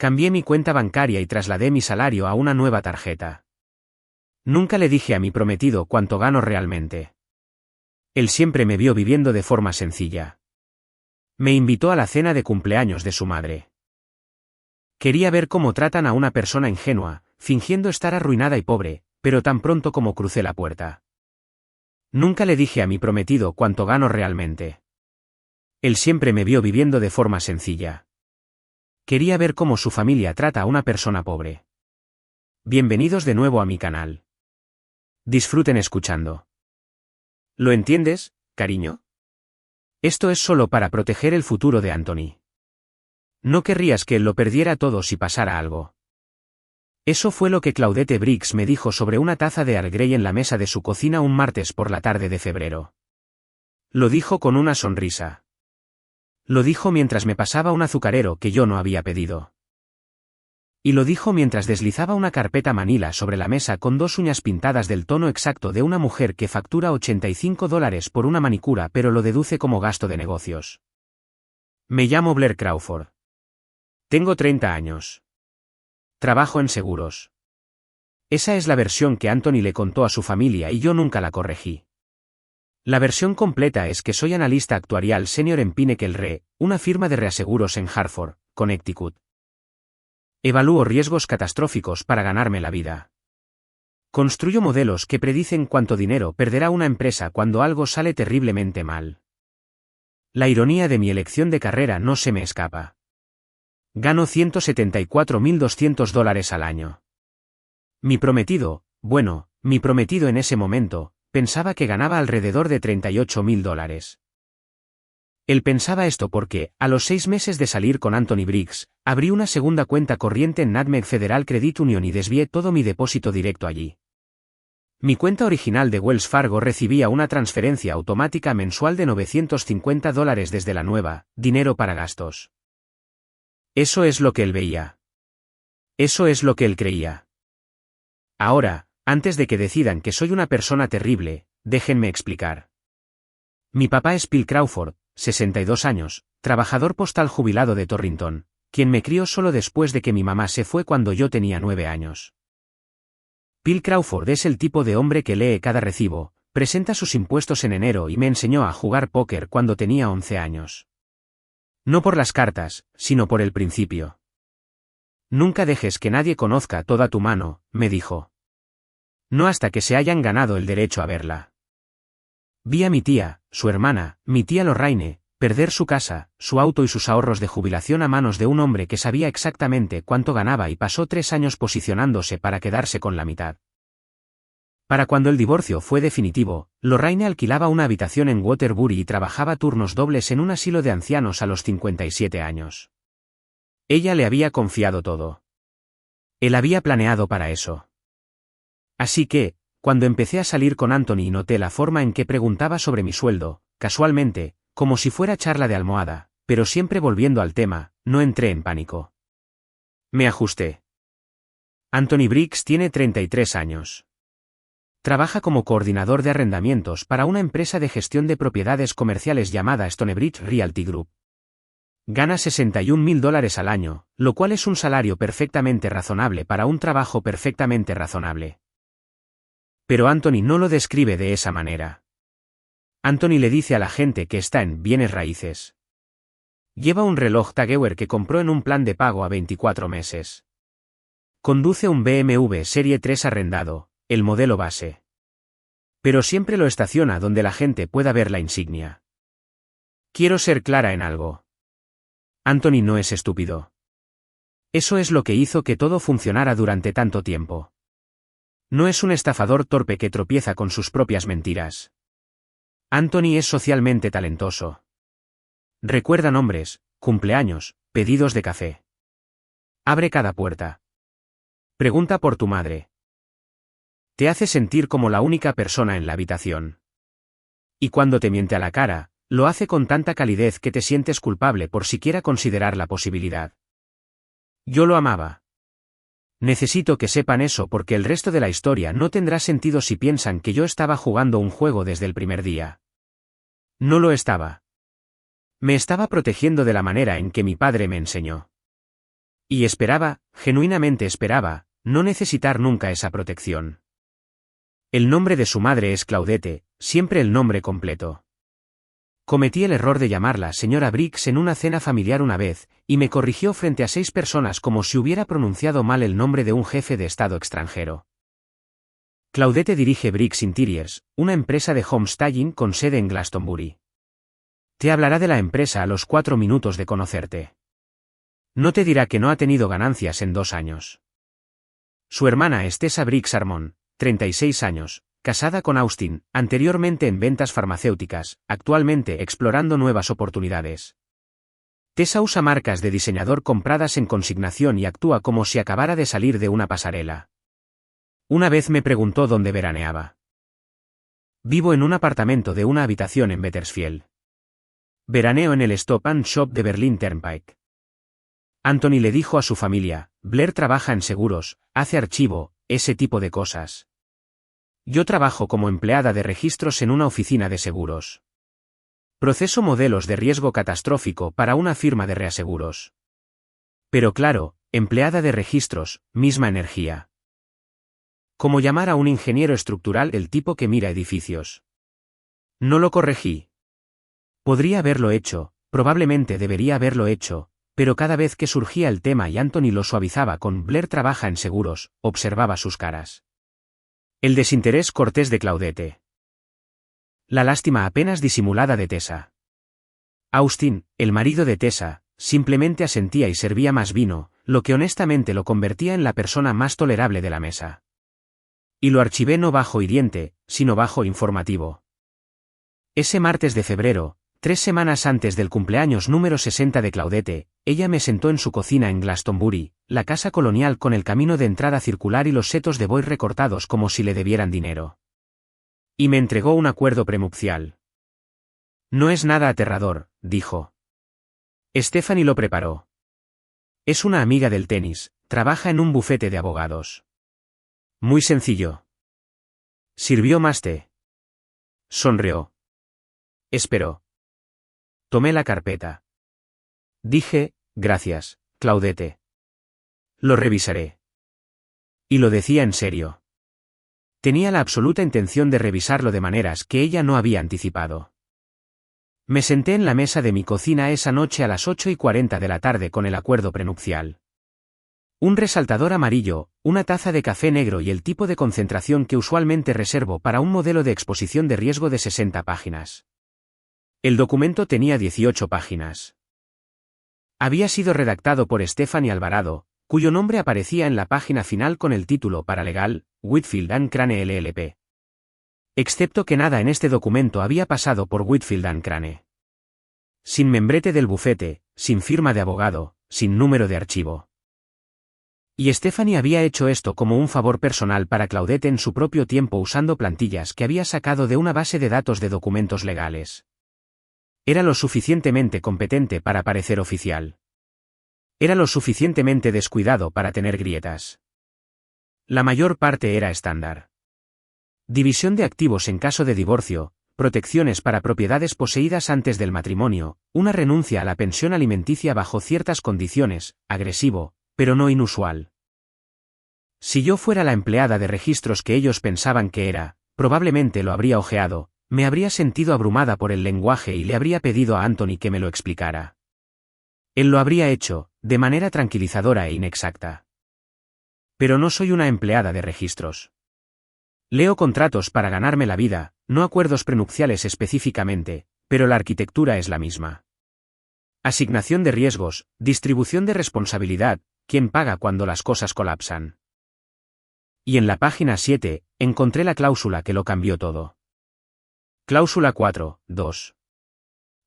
Cambié mi cuenta bancaria y trasladé mi salario a una nueva tarjeta. Nunca le dije a mi prometido cuánto gano realmente. Él siempre me vio viviendo de forma sencilla. Me invitó a la cena de cumpleaños de su madre. Quería ver cómo tratan a una persona ingenua, fingiendo estar arruinada y pobre, pero tan pronto como crucé la puerta. Nunca le dije a mi prometido cuánto gano realmente. Él siempre me vio viviendo de forma sencilla. Quería ver cómo su familia trata a una persona pobre. Bienvenidos de nuevo a mi canal. Disfruten escuchando. ¿Lo entiendes, cariño? Esto es solo para proteger el futuro de Anthony. No querrías que él lo perdiera todo si pasara algo. Eso fue lo que Claudette Briggs me dijo sobre una taza de Earl Grey en la mesa de su cocina un martes por la tarde de febrero. Lo dijo con una sonrisa. Lo dijo mientras me pasaba un azucarero que yo no había pedido. Y lo dijo mientras deslizaba una carpeta manila sobre la mesa con dos uñas pintadas del tono exacto de una mujer que factura $85 por una manicura pero lo deduce como gasto de negocios. Me llamo Blair Crawford. Tengo 30 años. Trabajo en seguros. Esa es la versión que Anthony le contó a su familia y yo nunca la corregí. La versión completa es que soy analista actuarial senior en Pinnacle Re, una firma de reaseguros en Hartford, Connecticut. Evalúo riesgos catastróficos para ganarme la vida. Construyo modelos que predicen cuánto dinero perderá una empresa cuando algo sale terriblemente mal. La ironía de mi elección de carrera no se me escapa. Gano $174.200 al año. Mi prometido en ese momento, pensaba que ganaba alrededor de $38.000. Él pensaba esto porque, a los 6 meses de salir con Anthony Briggs, abrí una segunda cuenta corriente en Nutmeg Federal Credit Union y desvié todo mi depósito directo allí. Mi cuenta original de Wells Fargo recibía una transferencia automática mensual de $950 desde la nueva, dinero para gastos. Eso es lo que él veía. Eso es lo que él creía. Ahora, antes de que decidan que soy una persona terrible, déjenme explicar. Mi papá es Bill Crawford, 62 años, trabajador postal jubilado de Torrington, quien me crió solo después de que mi mamá se fue cuando yo tenía 9 años. Bill Crawford es el tipo de hombre que lee cada recibo, presenta sus impuestos en enero y me enseñó a jugar póker cuando tenía 11 años. No por las cartas, sino por el principio. Nunca dejes que nadie conozca toda tu mano, me dijo. No hasta que se hayan ganado el derecho a verla. Vi a mi tía, su hermana, mi tía Lorraine, perder su casa, su auto y sus ahorros de jubilación a manos de un hombre que sabía exactamente cuánto ganaba y pasó 3 años posicionándose para quedarse con la mitad. Para cuando el divorcio fue definitivo, Lorraine alquilaba una habitación en Waterbury y trabajaba turnos dobles en un asilo de ancianos a los 57 años. Ella le había confiado todo. Él había planeado para eso. Así que, cuando empecé a salir con Anthony y noté la forma en que preguntaba sobre mi sueldo, casualmente, como si fuera charla de almohada, pero siempre volviendo al tema, no entré en pánico. Me ajusté. Anthony Briggs tiene 33 años. Trabaja como coordinador de arrendamientos para una empresa de gestión de propiedades comerciales llamada Stonebridge Realty Group. Gana $61.000 al año, lo cual es un salario perfectamente razonable para un trabajo perfectamente razonable. Pero Anthony no lo describe de esa manera. Anthony le dice a la gente que está en bienes raíces. Lleva un reloj Tag Heuer que compró en un plan de pago a 24 meses. Conduce un BMW Serie 3 arrendado, el modelo base. Pero siempre lo estaciona donde la gente pueda ver la insignia. Quiero ser clara en algo. Anthony no es estúpido. Eso es lo que hizo que todo funcionara durante tanto tiempo. No es un estafador torpe que tropieza con sus propias mentiras. Anthony es socialmente talentoso. Recuerda nombres, cumpleaños, pedidos de café. Abre cada puerta. Pregunta por tu madre. Te hace sentir como la única persona en la habitación. Y cuando te miente a la cara, lo hace con tanta calidez que te sientes culpable por siquiera considerar la posibilidad. Yo lo amaba. Necesito que sepan eso porque el resto de la historia no tendrá sentido si piensan que yo estaba jugando un juego desde el primer día. No lo estaba. Me estaba protegiendo de la manera en que mi padre me enseñó. Y esperaba, genuinamente esperaba, no necesitar nunca esa protección. El nombre de su madre es Claudette, siempre el nombre completo. Cometí el error de llamarla señora Briggs en una cena familiar una vez, y me corrigió frente a 6 personas como si hubiera pronunciado mal el nombre de un jefe de estado extranjero. Claudette dirige Briggs Interiors, una empresa de homestaging con sede en Glastonbury. Te hablará de la empresa a los 4 minutos de conocerte. No te dirá que no ha tenido ganancias en 2 años. Su hermana es Tessa Briggs Armon, 36 años, casada con Austin, anteriormente en ventas farmacéuticas, actualmente explorando nuevas oportunidades. Tessa usa marcas de diseñador compradas en consignación y actúa como si acabara de salir de una pasarela. Una vez me preguntó dónde veraneaba. Vivo en un apartamento de una habitación en Bakersfield. Veraneo en el Stop and Shop de Berlin Turnpike. Anthony le dijo a su familia, Blair trabaja en seguros, hace archivo, ese tipo de cosas. Yo trabajo como empleada de registros en una oficina de seguros. Proceso modelos de riesgo catastrófico para una firma de reaseguros. Pero claro, empleada de registros, misma energía. Como llamar a un ingeniero estructural el tipo que mira edificios. No lo corregí. Podría haberlo hecho, probablemente debería haberlo hecho, pero cada vez que surgía el tema y Anthony lo suavizaba con Blair trabaja en seguros, observaba sus caras. El desinterés cortés de Claudette. La lástima apenas disimulada de Tessa. Austin, el marido de Tessa, simplemente asentía y servía más vino, lo que honestamente lo convertía en la persona más tolerable de la mesa. Y lo archivé no bajo hiriente, sino bajo informativo. Ese martes de febrero, 3 semanas antes del cumpleaños número 60 de Claudette, ella me sentó en su cocina en Glastonbury, la casa colonial con el camino de entrada circular y los setos de Boy recortados como si le debieran dinero. Y me entregó un acuerdo prenupcial. No es nada aterrador, dijo. Stephanie lo preparó. Es una amiga del tenis, trabaja en un bufete de abogados. Muy sencillo. ¿Sirvió más té? Sonrió. Esperó. Tomé la carpeta. Dije, gracias, Claudette. Lo revisaré. Y lo decía en serio. Tenía la absoluta intención de revisarlo de maneras que ella no había anticipado. Me senté en la mesa de mi cocina esa noche a las 8:40 de la tarde con el acuerdo prenupcial. Un resaltador amarillo, una taza de café negro y el tipo de concentración que usualmente reservo para un modelo de exposición de riesgo de 60 páginas. El documento tenía 18 páginas. Había sido redactado por Stephanie Alvarado, cuyo nombre aparecía en la página final con el título paralegal, Whitfield and Crane LLP. Excepto que nada en este documento había pasado por Whitfield and Crane. Sin membrete del bufete, sin firma de abogado, sin número de archivo. Y Stephanie había hecho esto como un favor personal para Claudette en su propio tiempo usando plantillas que había sacado de una base de datos de documentos legales. Era lo suficientemente competente para parecer oficial. Era lo suficientemente descuidado para tener grietas. La mayor parte era estándar. División de activos en caso de divorcio, protecciones para propiedades poseídas antes del matrimonio, una renuncia a la pensión alimenticia bajo ciertas condiciones, agresivo, pero no inusual. Si yo fuera la empleada de registros que ellos pensaban que era, probablemente lo habría ojeado, me habría sentido abrumada por el lenguaje y le habría pedido a Anthony que me lo explicara. Él lo habría hecho, de manera tranquilizadora e inexacta. Pero no soy una empleada de registros. Leo contratos para ganarme la vida, no acuerdos prenupciales específicamente, pero la arquitectura es la misma. Asignación de riesgos, distribución de responsabilidad, quién paga cuando las cosas colapsan. Y en la página 7, encontré la cláusula que lo cambió todo. Cláusula 4.2.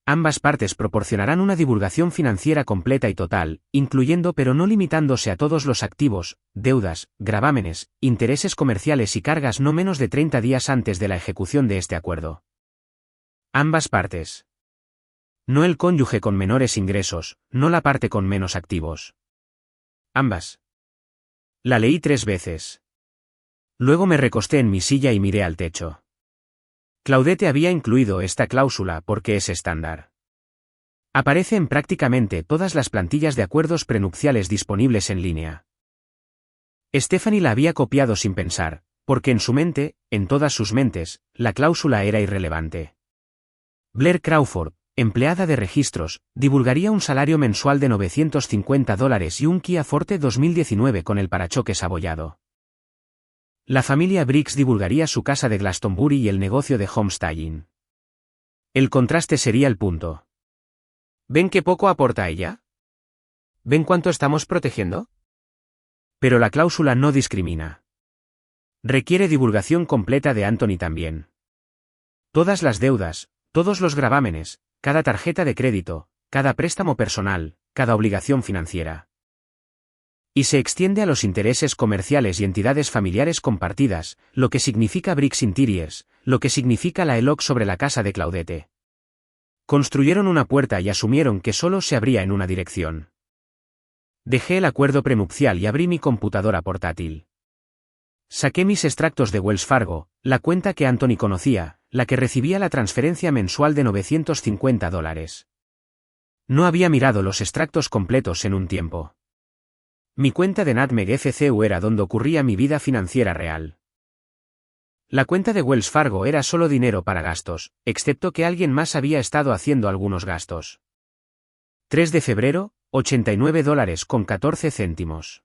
Ambas partes proporcionarán una divulgación financiera completa y total, incluyendo pero no limitándose a todos los activos, deudas, gravámenes, intereses comerciales y cargas no menos de 30 días antes de la ejecución de este acuerdo. Ambas partes. No el cónyuge con menores ingresos, no la parte con menos activos. Ambas. La leí 3 veces. Luego me recosté en mi silla y miré al techo. Claudette había incluido esta cláusula porque es estándar. Aparece en prácticamente todas las plantillas de acuerdos prenupciales disponibles en línea. Stephanie la había copiado sin pensar, porque en su mente, en todas sus mentes, la cláusula era irrelevante. Blair Crawford, empleada de registros, divulgaría un salario mensual de $950 y un Kia Forte 2019 con el parachoques abollado. La familia Briggs divulgaría su casa de Glastonbury y el negocio de homestaging. El contraste sería el punto. ¿Ven qué poco aporta ella? ¿Ven cuánto estamos protegiendo? Pero la cláusula no discrimina. Requiere divulgación completa de Anthony también. Todas las deudas, todos los gravámenes, cada tarjeta de crédito, cada préstamo personal, cada obligación financiera. Y se extiende a los intereses comerciales y entidades familiares compartidas, lo que significa Briggs Interiors, lo que significa la ELOC sobre la casa de Claudette. Construyeron una puerta y asumieron que solo se abría en una dirección. Dejé el acuerdo prenupcial y abrí mi computadora portátil. Saqué mis extractos de Wells Fargo, la cuenta que Anthony conocía, la que recibía la transferencia mensual de $950. No había mirado los extractos completos en un tiempo. Mi cuenta de Nutmeg FCU era donde ocurría mi vida financiera real. La cuenta de Wells Fargo era solo dinero para gastos, excepto que alguien más había estado haciendo algunos gastos. 3 de febrero, $89.14.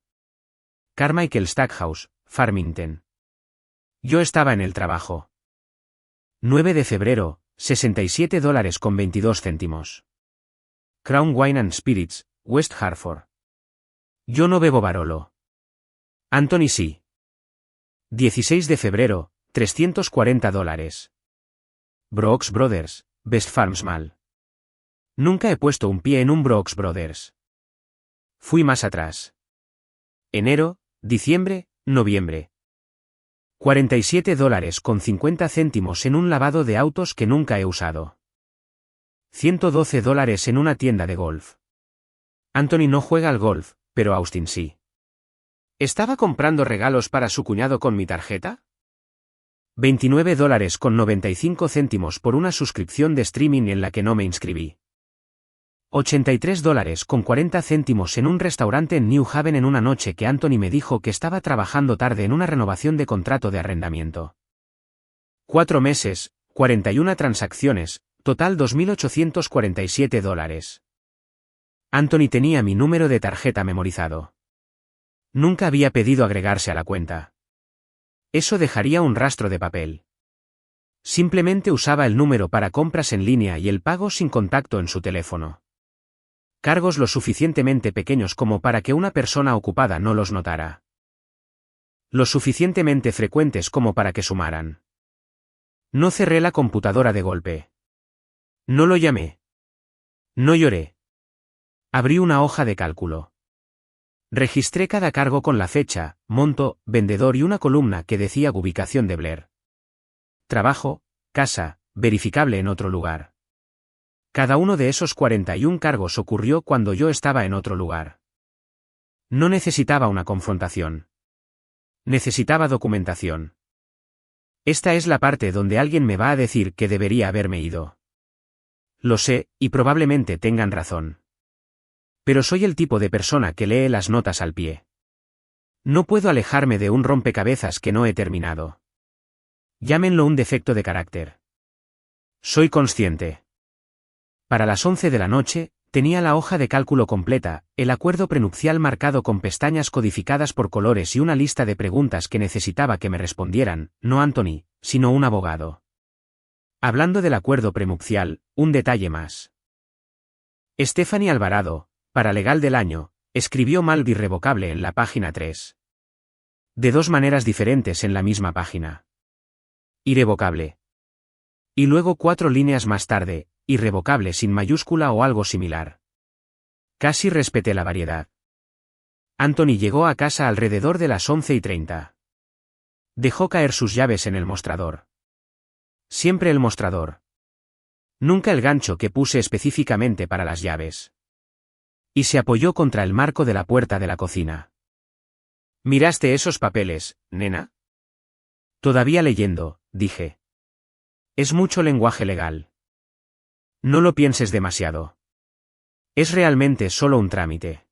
Carmichael Stackhouse, Farmington. Yo estaba en el trabajo. 9 de febrero, $67.22. Crown Wine and Spirits, West Hartford. Yo no bebo Barolo. Anthony sí. 16 de febrero, $340. Brooks Brothers, Best Farms Mall. Nunca he puesto un pie en un Brooks Brothers. Fui más atrás. Enero, diciembre, noviembre. $47.50 en un lavado de autos que nunca he usado. $112 en una tienda de golf. Anthony no juega al golf, pero Austin sí. ¿Estaba comprando regalos para su cuñado con mi tarjeta? $29.95 por una suscripción de streaming en la que no me inscribí. $83.40 en un restaurante en New Haven en una noche que Anthony me dijo que estaba trabajando tarde en una renovación de contrato de arrendamiento. 4 meses, 41 transacciones, total $2.847. Anthony tenía mi número de tarjeta memorizado. Nunca había pedido agregarse a la cuenta. Eso dejaría un rastro de papel. Simplemente usaba el número para compras en línea y el pago sin contacto en su teléfono. Cargos lo suficientemente pequeños como para que una persona ocupada no los notara. Lo suficientemente frecuentes como para que sumaran. No cerré la computadora de golpe. No lo llamé. No lloré. Abrí una hoja de cálculo. Registré cada cargo con la fecha, monto, vendedor y una columna que decía ubicación de Blair. Trabajo, casa, verificable en otro lugar. Cada uno de esos 41 cargos ocurrió cuando yo estaba en otro lugar. No necesitaba una confrontación. Necesitaba documentación. Esta es la parte donde alguien me va a decir que debería haberme ido. Lo sé, y probablemente tengan razón. Pero soy el tipo de persona que lee las notas al pie. No puedo alejarme de un rompecabezas que no he terminado. Llámenlo un defecto de carácter. Soy consciente. Para las 11 de la noche, tenía la hoja de cálculo completa, el acuerdo prenupcial marcado con pestañas codificadas por colores y una lista de preguntas que necesitaba que me respondieran, no Anthony, sino un abogado. Hablando del acuerdo prenupcial, un detalle más. Stephanie Alvarado, paralegal del año, escribió mal irrevocable en la página 3. De dos maneras diferentes en la misma página. Irrevocable. Y luego 4 líneas más tarde, irrevocable sin mayúscula o algo similar. Casi respeté la variedad. Anthony llegó a casa alrededor de las 11:30. Dejó caer sus llaves en el mostrador. Siempre el mostrador. Nunca el gancho que puse específicamente para las llaves. Y se apoyó contra el marco de la puerta de la cocina. ¿Miraste esos papeles, nena? Todavía leyendo, dije. Es mucho lenguaje legal. No lo pienses demasiado. Es realmente solo un trámite.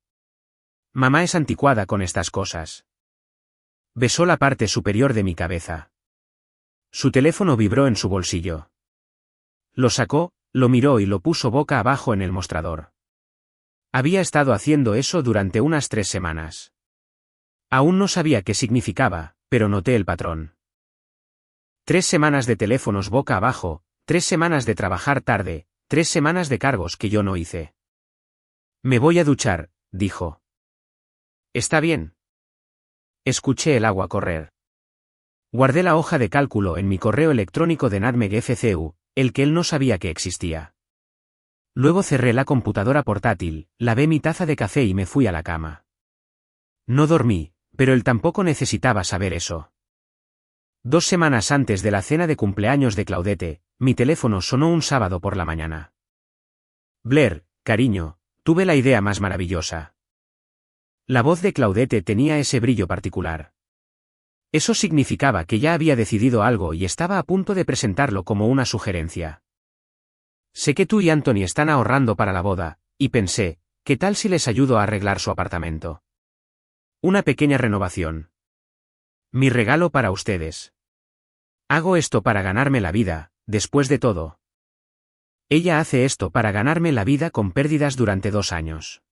Mamá es anticuada con estas cosas. Besó la parte superior de mi cabeza. Su teléfono vibró en su bolsillo. Lo sacó, lo miró y lo puso boca abajo en el mostrador. Había estado haciendo eso durante unas 3 semanas. Aún no sabía qué significaba, pero noté el patrón. 3 semanas de teléfonos boca abajo, 3 semanas de trabajar tarde, 3 semanas de cargos que yo no hice. Me voy a duchar, dijo. Está bien. Escuché el agua correr. Guardé la hoja de cálculo en mi correo electrónico de Nutmeg FCU, el que él no sabía que existía. Luego cerré la computadora portátil, lavé mi taza de café y me fui a la cama. No dormí, pero él tampoco necesitaba saber eso. 2 semanas antes de la cena de cumpleaños de Claudette, mi teléfono sonó un sábado por la mañana. Blair, cariño, tuve la idea más maravillosa. La voz de Claudette tenía ese brillo particular. Eso significaba que ya había decidido algo y estaba a punto de presentarlo como una sugerencia. Sé que tú y Anthony están ahorrando para la boda, y pensé, ¿qué tal si les ayudo a arreglar su apartamento? Una pequeña renovación. Mi regalo para ustedes. Hago esto para ganarme la vida, después de todo. Ella hace esto para ganarme la vida con pérdidas durante 2 años.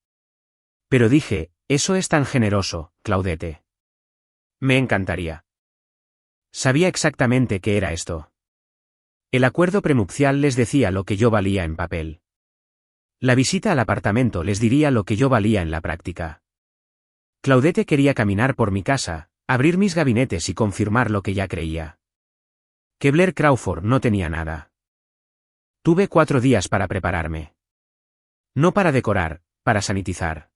Pero dije, eso es tan generoso, Claudette. Me encantaría. Sabía exactamente qué era esto. El acuerdo prenupcial les decía lo que yo valía en papel. La visita al apartamento les diría lo que yo valía en la práctica. Claudette quería caminar por mi casa, abrir mis gabinetes y confirmar lo que ya creía. Que Blair Crawford no tenía nada. Tuve 4 días para prepararme. No para decorar, para sanitizar.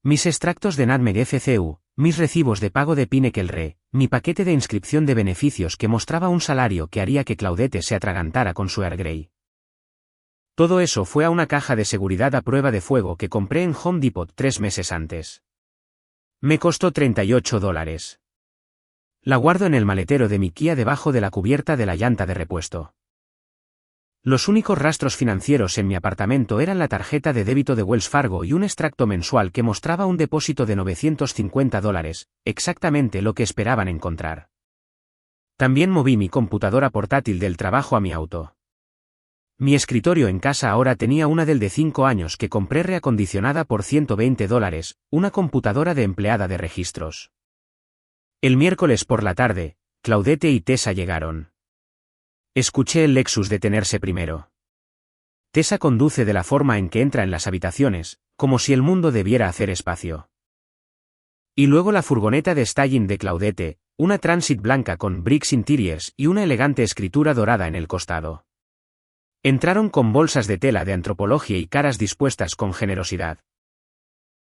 Mis extractos de Nutmeg FCU, mis recibos de pago de Pinnacle Re, mi paquete de inscripción de beneficios que mostraba un salario que haría que Claudette se atragantara con su Earl Grey. Todo eso fue a una caja de seguridad a prueba de fuego que compré en Home Depot 3 meses antes. Me costó $38. La guardo en el maletero de mi Kia debajo de la cubierta de la llanta de repuesto. Los únicos rastros financieros en mi apartamento eran la tarjeta de débito de Wells Fargo y un extracto mensual que mostraba un depósito de $950, exactamente lo que esperaban encontrar. También moví mi computadora portátil del trabajo a mi auto. Mi escritorio en casa ahora tenía una Dell de 5 años que compré reacondicionada por $120, una computadora de empleada de registros. El miércoles por la tarde, Claudette y Tessa llegaron. Escuché el Lexus detenerse primero. Tessa conduce de la forma en que entra en las habitaciones, como si el mundo debiera hacer espacio. Y luego la furgoneta de staging de Claudette, una Transit blanca con Bricks Interiors y una elegante escritura dorada en el costado. Entraron con bolsas de tela de antropología y caras dispuestas con generosidad.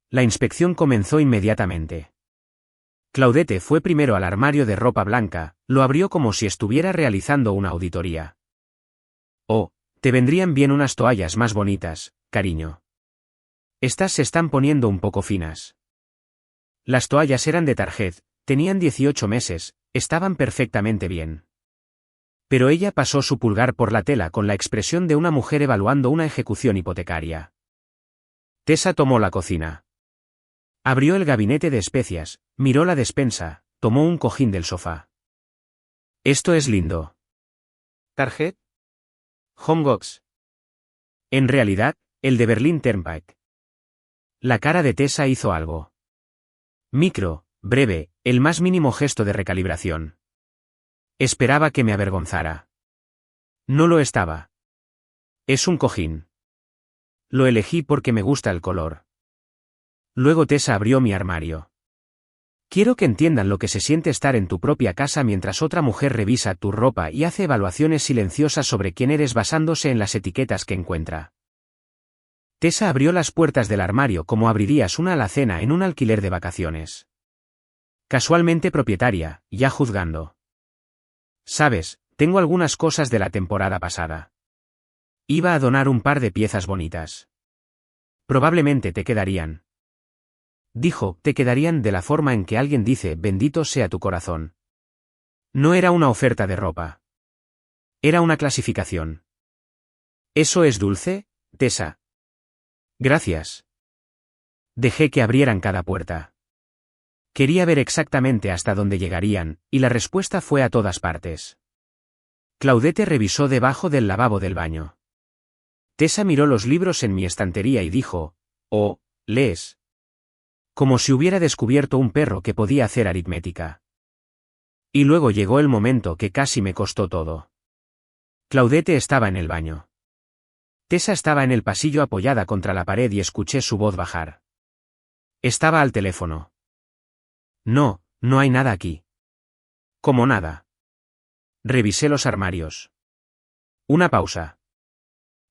La inspección comenzó inmediatamente. Claudette fue primero al armario de ropa blanca, lo abrió como si estuviera realizando una auditoría. Oh, te vendrían bien unas toallas más bonitas, cariño. Estas se están poniendo un poco finas. Las toallas eran de Target, tenían 18 meses, estaban perfectamente bien. Pero ella pasó su pulgar por la tela con la expresión de una mujer evaluando una ejecución hipotecaria. Tessa tomó la cocina. Abrió el gabinete de especias, miró la despensa, tomó un cojín del sofá. Esto es lindo. ¿Target? Homegox. En realidad, el de Berlin Turnpike. La cara de Tessa hizo algo. Micro, breve, el más mínimo gesto de recalibración. Esperaba que me avergonzara. No lo estaba. Es un cojín. Lo elegí porque me gusta el color. Luego Tessa abrió mi armario. Quiero que entiendan lo que se siente estar en tu propia casa mientras otra mujer revisa tu ropa y hace evaluaciones silenciosas sobre quién eres basándose en las etiquetas que encuentra. Tessa abrió las puertas del armario como abrirías una alacena en un alquiler de vacaciones. Casualmente propietaria, ya juzgando. Sabes, tengo algunas cosas de la temporada pasada. Iba a donar un par de piezas bonitas. Probablemente te quedarían. Dijo, te quedarían de la forma en que alguien dice, bendito sea tu corazón. No era una oferta de ropa. Era una clasificación. ¿Eso es dulce, Tessa? Gracias. Dejé que abrieran cada puerta. Quería ver exactamente hasta dónde llegarían, y la respuesta fue a todas partes. Claudette revisó debajo del lavabo del baño. Tessa miró los libros en mi estantería y dijo, «Oh, ¿lees?» Como si hubiera descubierto un perro que podía hacer aritmética. Y luego llegó el momento que casi me costó todo. Claudette estaba en el baño. Tessa estaba en el pasillo apoyada contra la pared y escuché su voz bajar. Estaba al teléfono. No, no hay nada aquí. ¿Cómo nada? Revisé los armarios. Una pausa.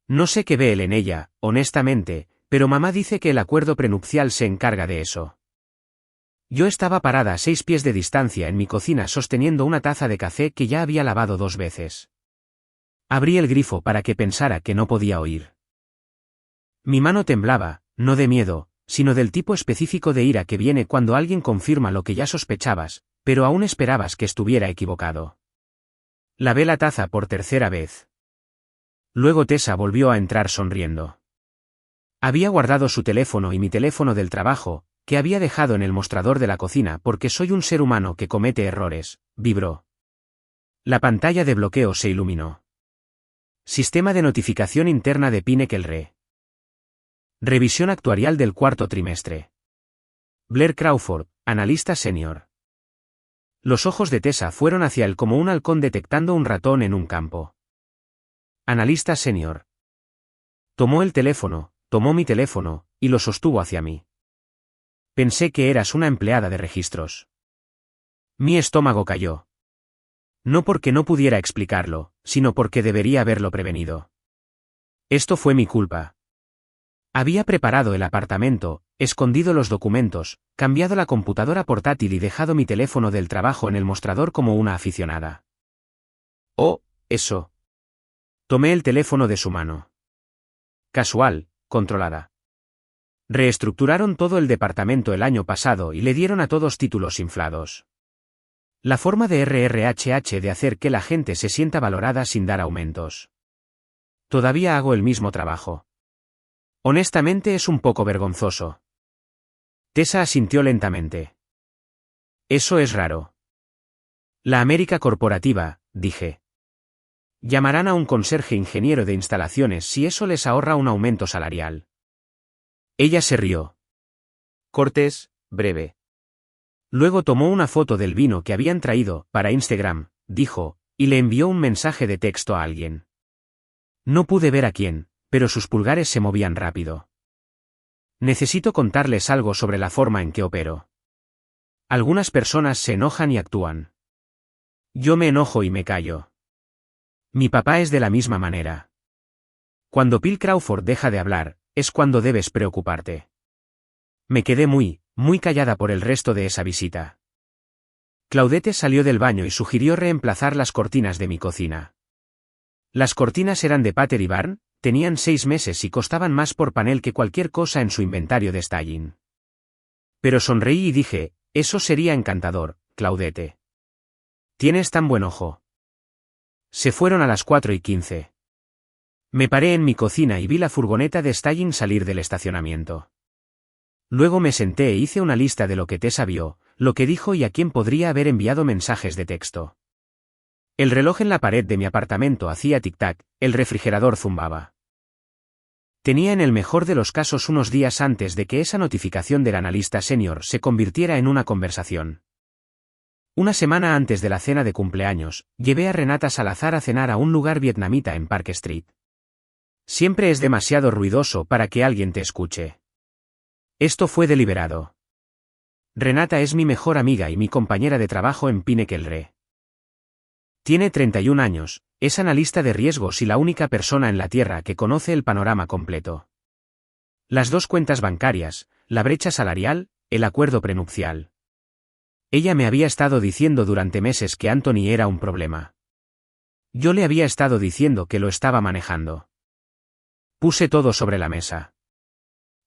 No sé qué ve él en ella, honestamente, pero mamá dice que el acuerdo prenupcial se encarga de eso. Yo estaba parada a 6 pies de distancia en mi cocina sosteniendo una taza de café que ya había lavado 2 veces. Abrí el grifo para que pensara que no podía oír. Mi mano temblaba, no de miedo, sino del tipo específico de ira que viene cuando alguien confirma lo que ya sospechabas, pero aún esperabas que estuviera equivocado. Lavé la taza por tercera vez. Luego Tessa volvió a entrar sonriendo. Había guardado su teléfono y mi teléfono del trabajo, que había dejado en el mostrador de la cocina porque soy un ser humano que comete errores, vibró. La pantalla de bloqueo se iluminó. Sistema de notificación interna de Pinnacle. Revisión actuarial del cuarto trimestre. Blair Crawford, analista senior. Los ojos de Tessa fueron hacia él como un halcón detectando un ratón en un campo. Analista senior. Tomó el teléfono, tomó mi teléfono, y lo sostuvo hacia mí. Pensé que eras una empleada de registros. Mi estómago cayó. No porque no pudiera explicarlo, sino porque debería haberlo prevenido. Esto fue mi culpa. Había preparado el apartamento, escondido los documentos, cambiado la computadora portátil y dejado mi teléfono del trabajo en el mostrador como una aficionada. Oh, eso. Tomé el teléfono de su mano. Casual, controlada. Reestructuraron todo el departamento el año pasado y le dieron a todos títulos inflados. La forma de RRHH de hacer que la gente se sienta valorada sin dar aumentos. Todavía hago el mismo trabajo. Honestamente es un poco vergonzoso. Tessa asintió lentamente. Eso es raro. La América corporativa, dije. Llamarán a un conserje ingeniero de instalaciones si eso les ahorra un aumento salarial. Ella se rió. Cortés, breve. Luego tomó una foto del vino que habían traído para Instagram, dijo, y le envió un mensaje de texto a alguien. No pude ver a quién, pero sus pulgares se movían rápido. Necesito contarles algo sobre la forma en que opero. Algunas personas se enojan y actúan. Yo me enojo y me callo. Mi papá es de la misma manera. Cuando Bill Crawford deja de hablar, es cuando debes preocuparte. Me quedé muy callada por el resto de esa visita. Claudette salió del baño y sugirió reemplazar las cortinas de mi cocina. Las cortinas eran de Pater & Barn, tenían 6 meses y costaban más por panel que cualquier cosa en su inventario de staging. Pero sonreí y dije, eso sería encantador, Claudette. Tienes tan buen ojo. Se fueron a las 4:15. Me paré en mi cocina y vi la furgoneta de staging salir del estacionamiento. Luego me senté e hice una lista de lo que Tessa vio, lo que dijo y a quién podría haber enviado mensajes de texto. El reloj en la pared de mi apartamento hacía tic-tac, el refrigerador zumbaba. Tenía en el mejor de los casos unos días antes de que esa notificación del analista senior se convirtiera en una conversación. Una semana antes de la cena de cumpleaños, llevé a Renata Salazar a cenar a un lugar vietnamita en Park Street. Siempre es demasiado ruidoso para que alguien te escuche. Esto fue deliberado. Renata es mi mejor amiga y mi compañera de trabajo en Pinnacle. Tiene 31 años, es analista de riesgos y la única persona en la Tierra que conoce el panorama completo. Las 2 cuentas bancarias, la brecha salarial, el acuerdo prenupcial. Ella me había estado diciendo durante meses que Anthony era un problema. Yo le había estado diciendo que lo estaba manejando. Puse todo sobre la mesa.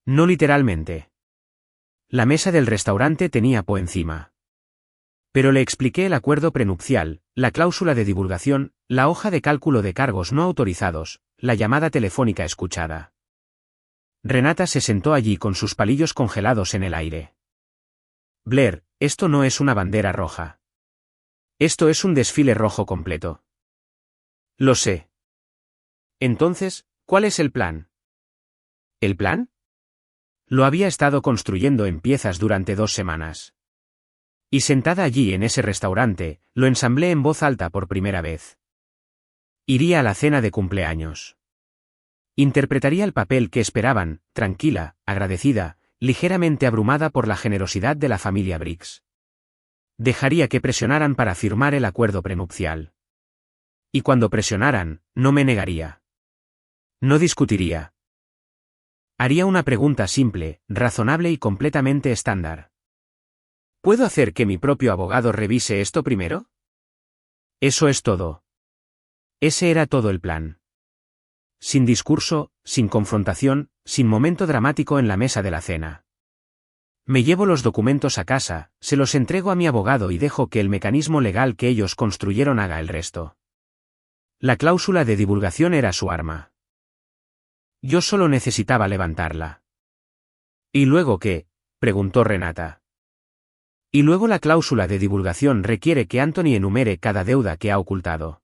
No literalmente. La mesa del restaurante tenía Po encima. Pero le expliqué el acuerdo prenupcial, la cláusula de divulgación, la hoja de cálculo de cargos no autorizados, la llamada telefónica escuchada. Renata se sentó allí con sus palillos congelados en el aire. Blair, esto no es una bandera roja. Esto es un desfile rojo completo. Lo sé. Entonces, ¿cuál es el plan? ¿El plan? Lo había estado construyendo en piezas durante 2 semanas. Y sentada allí en ese restaurante, lo ensamblé en voz alta por primera vez. Iría a la cena de cumpleaños. Interpretaría el papel que esperaban, tranquila, agradecida, ligeramente abrumada por la generosidad de la familia Briggs. Dejaría que presionaran para firmar el acuerdo prenupcial. Y cuando presionaran, no me negaría. No discutiría. Haría una pregunta simple, razonable y completamente estándar. ¿Puedo hacer que mi propio abogado revise esto primero? Eso es todo. Ese era todo el plan. Sin discurso, sin confrontación, sin momento dramático en la mesa de la cena. Me llevo los documentos a casa, se los entrego a mi abogado y dejo que el mecanismo legal que ellos construyeron haga el resto. La cláusula de divulgación era su arma. Yo solo necesitaba levantarla. ¿Y luego qué?, preguntó Renata. Y luego la cláusula de divulgación requiere que Anthony enumere cada deuda que ha ocultado.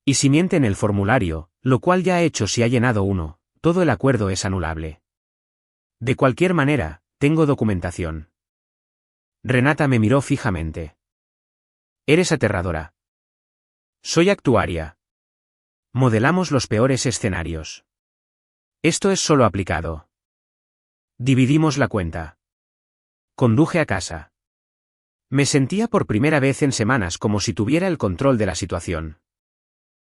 Y si miente en el formulario, lo cual ya ha hecho si ha llenado uno, todo el acuerdo es anulable. De cualquier manera, tengo documentación. Renata me miró fijamente. Eres aterradora. Soy actuaria. Modelamos los peores escenarios. Esto es solo aplicado. Dividimos la cuenta. Conduje a casa. Me sentía por primera vez en semanas como si tuviera el control de la situación.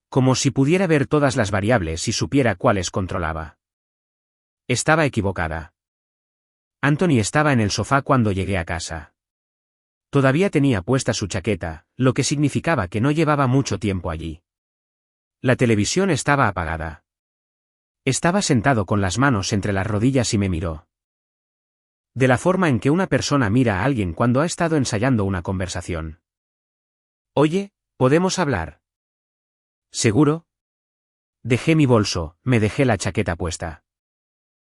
Como si pudiera ver todas las variables y supiera cuáles controlaba. Estaba equivocada. Anthony estaba en el sofá cuando llegué a casa. Todavía tenía puesta su chaqueta, lo que significaba que no llevaba mucho tiempo allí. La televisión estaba apagada. Estaba sentado con las manos entre las rodillas y me miró. De la forma en que una persona mira a alguien cuando ha estado ensayando una conversación. Oye, ¿podemos hablar? ¿Seguro? Dejé mi bolso, me dejé la chaqueta puesta.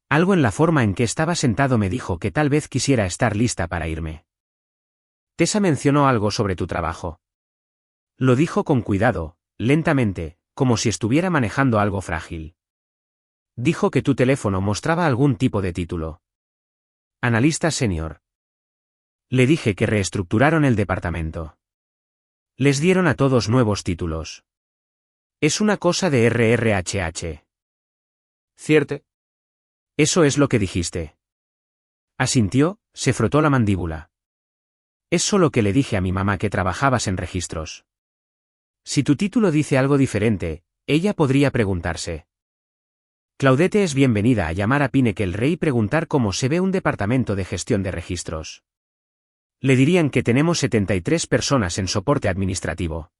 Algo en la forma en que estaba sentado me dijo que tal vez quisiera estar lista para irme. Tessa mencionó algo sobre tu trabajo. Lo dijo con cuidado, lentamente, como si estuviera manejando algo frágil. Dijo que tu teléfono mostraba algún tipo de título. Analista senior. Le dije que reestructuraron el departamento. Les dieron a todos nuevos títulos. Es una cosa de RRHH. ¿Cierto? Eso es lo que dijiste. Asintió, se frotó la mandíbula. Es solo que le dije a mi mamá que trabajabas en registros. Si tu título dice algo diferente, ella podría preguntarse. Claudette es bienvenida a llamar a Pinnacle y preguntar cómo se ve un departamento de gestión de registros. Le dirían que tenemos 73 personas en soporte administrativo.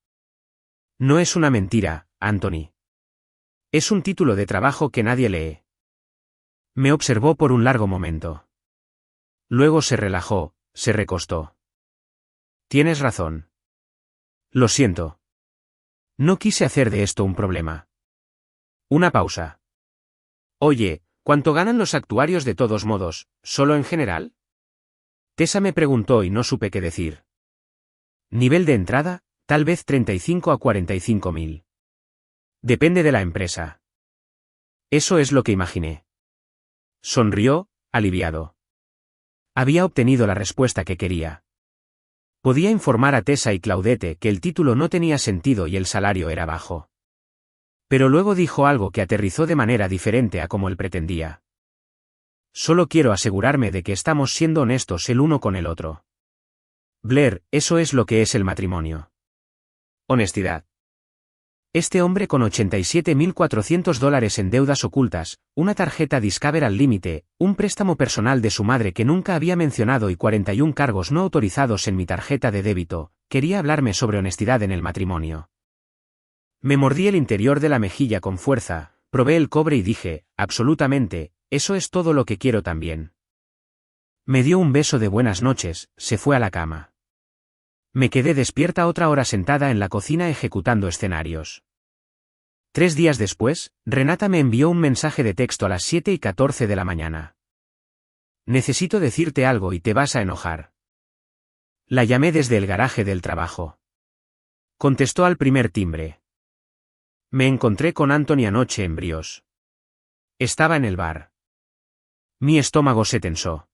No es una mentira, Anthony. Es un título de trabajo que nadie lee. Me observó por un largo momento. Luego se relajó, se recostó. Tienes razón. Lo siento. No quise hacer de esto un problema. Una pausa. Oye, ¿cuánto ganan los actuarios de todos modos, solo en general? Tessa me preguntó y no supe qué decir. Nivel de entrada, tal vez 35 a 45 mil. Depende de la empresa. Eso es lo que imaginé. Sonrió, aliviado. Había obtenido la respuesta que quería. Podía informar a Tessa y Claudette que el título no tenía sentido y el salario era bajo. Pero luego dijo algo que aterrizó de manera diferente a como él pretendía. Solo quiero asegurarme de que estamos siendo honestos el uno con el otro. Blair, eso es lo que es el matrimonio. Honestidad. Este hombre con $87.400 en deudas ocultas, una tarjeta Discover al límite, un préstamo personal de su madre que nunca había mencionado y 41 cargos no autorizados en mi tarjeta de débito, quería hablarme sobre honestidad en el matrimonio. Me mordí el interior de la mejilla con fuerza, probé el cobre y dije, absolutamente, eso es todo lo que quiero también. Me dio un beso de buenas noches, se fue a la cama. Me quedé despierta otra hora sentada en la cocina ejecutando escenarios. 3 días después, Renata me envió un mensaje de texto a las 7:14 de la mañana. Necesito decirte algo y te vas a enojar. La llamé desde el garaje del trabajo. Contestó al primer timbre. Me encontré con Anthony anoche en Brios. Estaba en el bar. Mi estómago se tensó.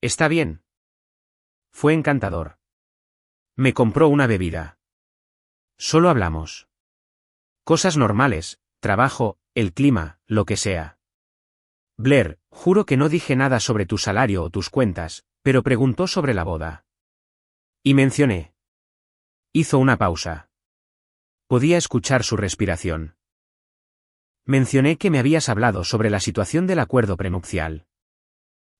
¿Está bien? Fue encantador. Me compró una bebida. Solo hablamos. Cosas normales, trabajo, el clima, lo que sea. Blair, juro que no dije nada sobre tu salario o tus cuentas, pero preguntó sobre la boda. Y mencioné. Hizo una pausa. Podía escuchar su respiración. Mencioné que me habías hablado sobre la situación del acuerdo prenupcial.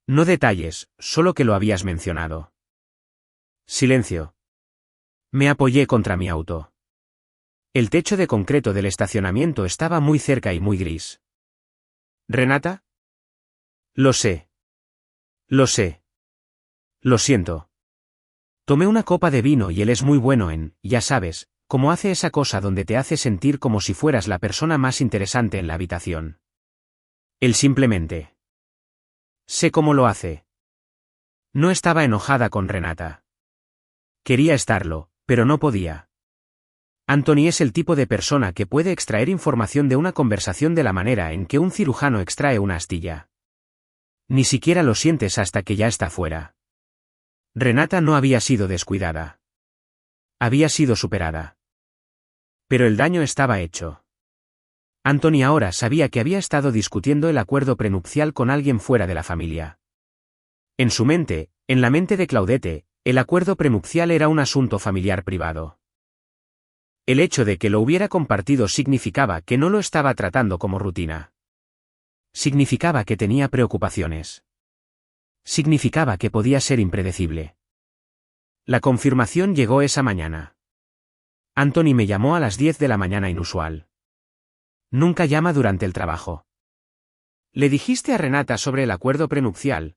No detalles, solo que lo habías mencionado. Silencio. Me apoyé contra mi auto. El techo de concreto del estacionamiento estaba muy cerca y muy gris. ¿Renata? Lo sé. Lo sé. Lo siento. Tomé una copa de vino y él es muy bueno en, ya sabes, cómo hace esa cosa donde te hace sentir como si fueras la persona más interesante en la habitación. Él simplemente. Sé cómo lo hace. No estaba enojada con Renata. Quería estarlo, pero no podía. Anthony es el tipo de persona que puede extraer información de una conversación de la manera en que un cirujano extrae una astilla. Ni siquiera lo sientes hasta que ya está fuera. Renata no había sido descuidada. Había sido superada. Pero el daño estaba hecho. Anthony ahora sabía que había estado discutiendo el acuerdo prenupcial con alguien fuera de la familia. En su mente, en la mente de Claudette, el acuerdo prenupcial era un asunto familiar privado. El hecho de que lo hubiera compartido significaba que no lo estaba tratando como rutina. Significaba que tenía preocupaciones. Significaba que podía ser impredecible. La confirmación llegó esa mañana. Anthony me llamó a las 10 de la mañana inusual. Nunca llama durante el trabajo. ¿Le dijiste a Renata sobre el acuerdo prenupcial?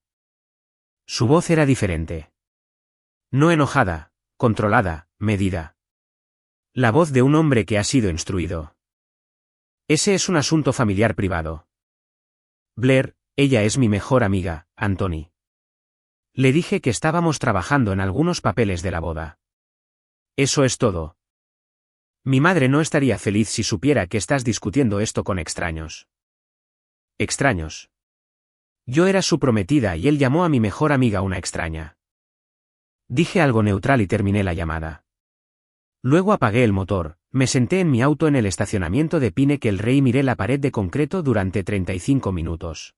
Su voz era diferente. No enojada, controlada, medida. La voz de un hombre que ha sido instruido. Ese es un asunto familiar privado. Blair, ella es mi mejor amiga, Anthony. Le dije que estábamos trabajando en algunos papeles de la boda. Eso es todo. Mi madre no estaría feliz si supiera que estás discutiendo esto con extraños. Extraños. Yo era su prometida y él llamó a mi mejor amiga una extraña. Dije algo neutral y terminé la llamada. Luego apagué el motor, me senté en mi auto en el estacionamiento de Pine que el Rey y miré la pared de concreto durante 35 minutos.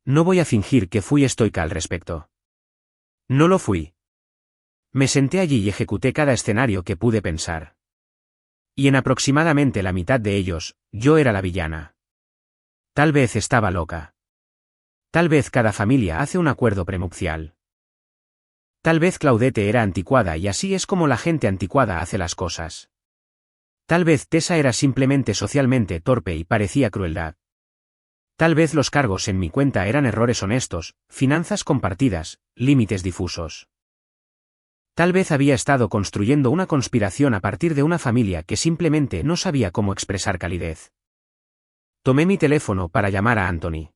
No voy a fingir que fui estoica al respecto. No lo fui. Me senté allí y ejecuté cada escenario que pude pensar. Y en aproximadamente la mitad de ellos, yo era la villana. Tal vez estaba loca. Tal vez cada familia hace un acuerdo prenupcial. Tal vez Claudette era anticuada y así es como la gente anticuada hace las cosas. Tal vez Tessa era simplemente socialmente torpe y parecía crueldad. Tal vez los cargos en mi cuenta eran errores honestos, finanzas compartidas, límites difusos. Tal vez había estado construyendo una conspiración a partir de una familia que simplemente no sabía cómo expresar calidez. Tomé mi teléfono para llamar a Anthony.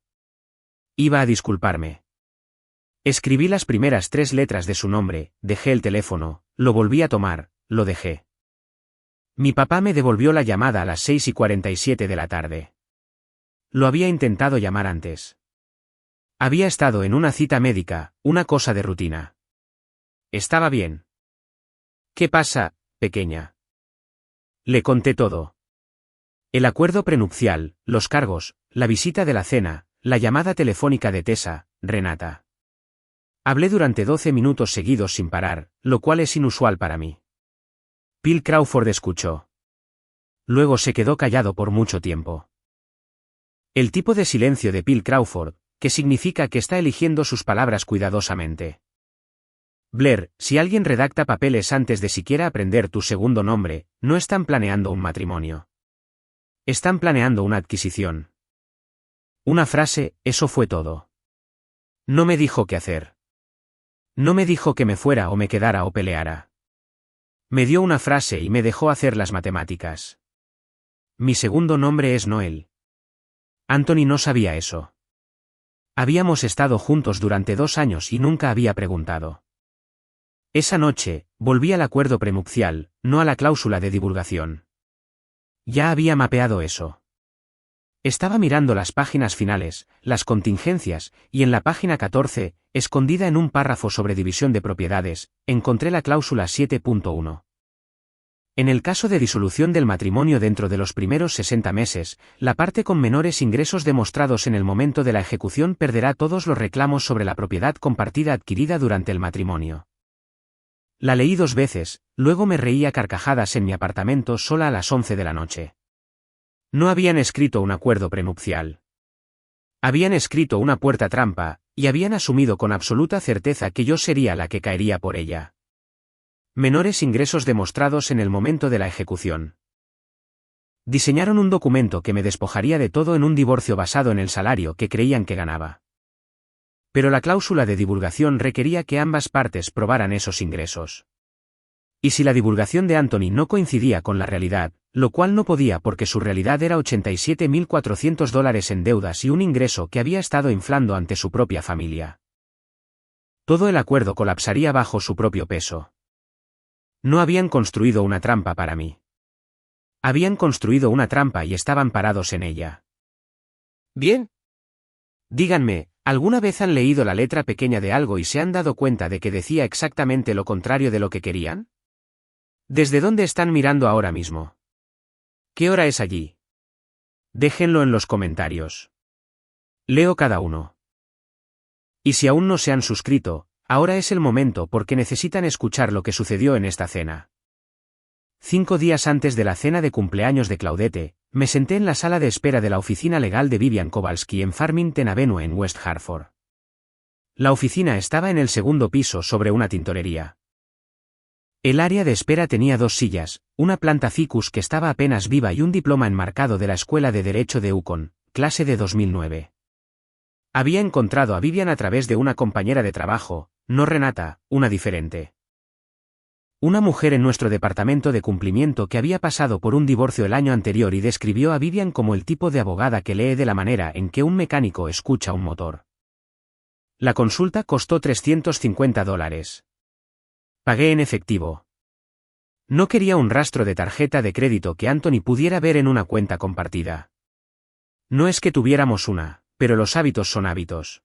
Iba a disculparme. Escribí las primeras 3 letras de su nombre, dejé el teléfono, lo volví a tomar, lo dejé. Mi papá me devolvió la llamada a las 6:47 de la tarde. Lo había intentado llamar antes. Había estado en una cita médica, una cosa de rutina. Estaba bien. ¿Qué pasa, pequeña? Le conté todo. El acuerdo prenupcial, los cargos, la visita de la cena, la llamada telefónica de Tessa, Renata. Hablé durante 12 minutos seguidos sin parar, lo cual es inusual para mí. Bill Crawford escuchó. Luego se quedó callado por mucho tiempo. El tipo de silencio de Bill Crawford, que significa que está eligiendo sus palabras cuidadosamente. Blair, si alguien redacta papeles antes de siquiera aprender tu segundo nombre, no están planeando un matrimonio. Están planeando una adquisición. Una frase, eso fue todo. No me dijo qué hacer. No me dijo que me fuera o me quedara o peleara. Me dio una frase y me dejó hacer las matemáticas. mi segundo nombre es Noel. Anthony no sabía eso. Habíamos estado juntos durante 2 años y nunca había preguntado. Esa noche, volví al acuerdo prenupcial, no a la cláusula de divulgación. Ya había mapeado eso. Estaba mirando las páginas finales, las contingencias, y en la página 14, escondida en un párrafo sobre división de propiedades, encontré la cláusula 7.1. En el caso de disolución del matrimonio dentro de los primeros 60 meses, la parte con menores ingresos demostrados en el momento de la ejecución perderá todos los reclamos sobre la propiedad compartida adquirida durante el matrimonio. La leí 2 veces, luego me reí a carcajadas en mi apartamento sola a las 11 de la noche. No habían escrito un acuerdo prenupcial. Habían escrito una puerta trampa, y habían asumido con absoluta certeza que yo sería la que caería por ella. Menores ingresos demostrados en el momento de la ejecución. Diseñaron un documento que me despojaría de todo en un divorcio basado en el salario que creían que ganaba. Pero la cláusula de divulgación requería que ambas partes probaran esos ingresos. Y si la divulgación de Anthony no coincidía con la realidad, lo cual no podía porque su realidad era $87.400 en deudas y un ingreso que había estado inflando ante su propia familia. Todo el acuerdo colapsaría bajo su propio peso. No habían construido una trampa para mí. Habían construido una trampa y estaban parados en ella. Bien. Díganme, ¿alguna vez han leído la letra pequeña de algo y se han dado cuenta de que decía exactamente lo contrario de lo que querían? ¿Desde dónde están mirando ahora mismo? ¿Qué hora es allí? Déjenlo en los comentarios. Leo cada uno. Y si aún no se han suscrito, ahora es el momento porque necesitan escuchar lo que sucedió en esta cena. 5 días antes de la cena de cumpleaños de Claudette, me senté en la sala de espera de la oficina legal de Vivian Kowalski en Farmington Avenue en West Hartford. La oficina estaba en el 2º piso sobre una tintorería. El área de espera tenía 2 sillas, una planta ficus que estaba apenas viva y un diploma enmarcado de la Escuela de Derecho de Yukon, clase de 2009. Había encontrado a Vivian a través de una compañera de trabajo, no Renata, una diferente. Una mujer en nuestro departamento de cumplimiento que había pasado por un divorcio el año anterior y describió a Vivian como el tipo de abogada que lee de la manera en que un mecánico escucha un motor. La consulta costó $350. Pagué en efectivo. No quería un rastro de tarjeta de crédito que Anthony pudiera ver en una cuenta compartida. No es que tuviéramos una, pero los hábitos son hábitos.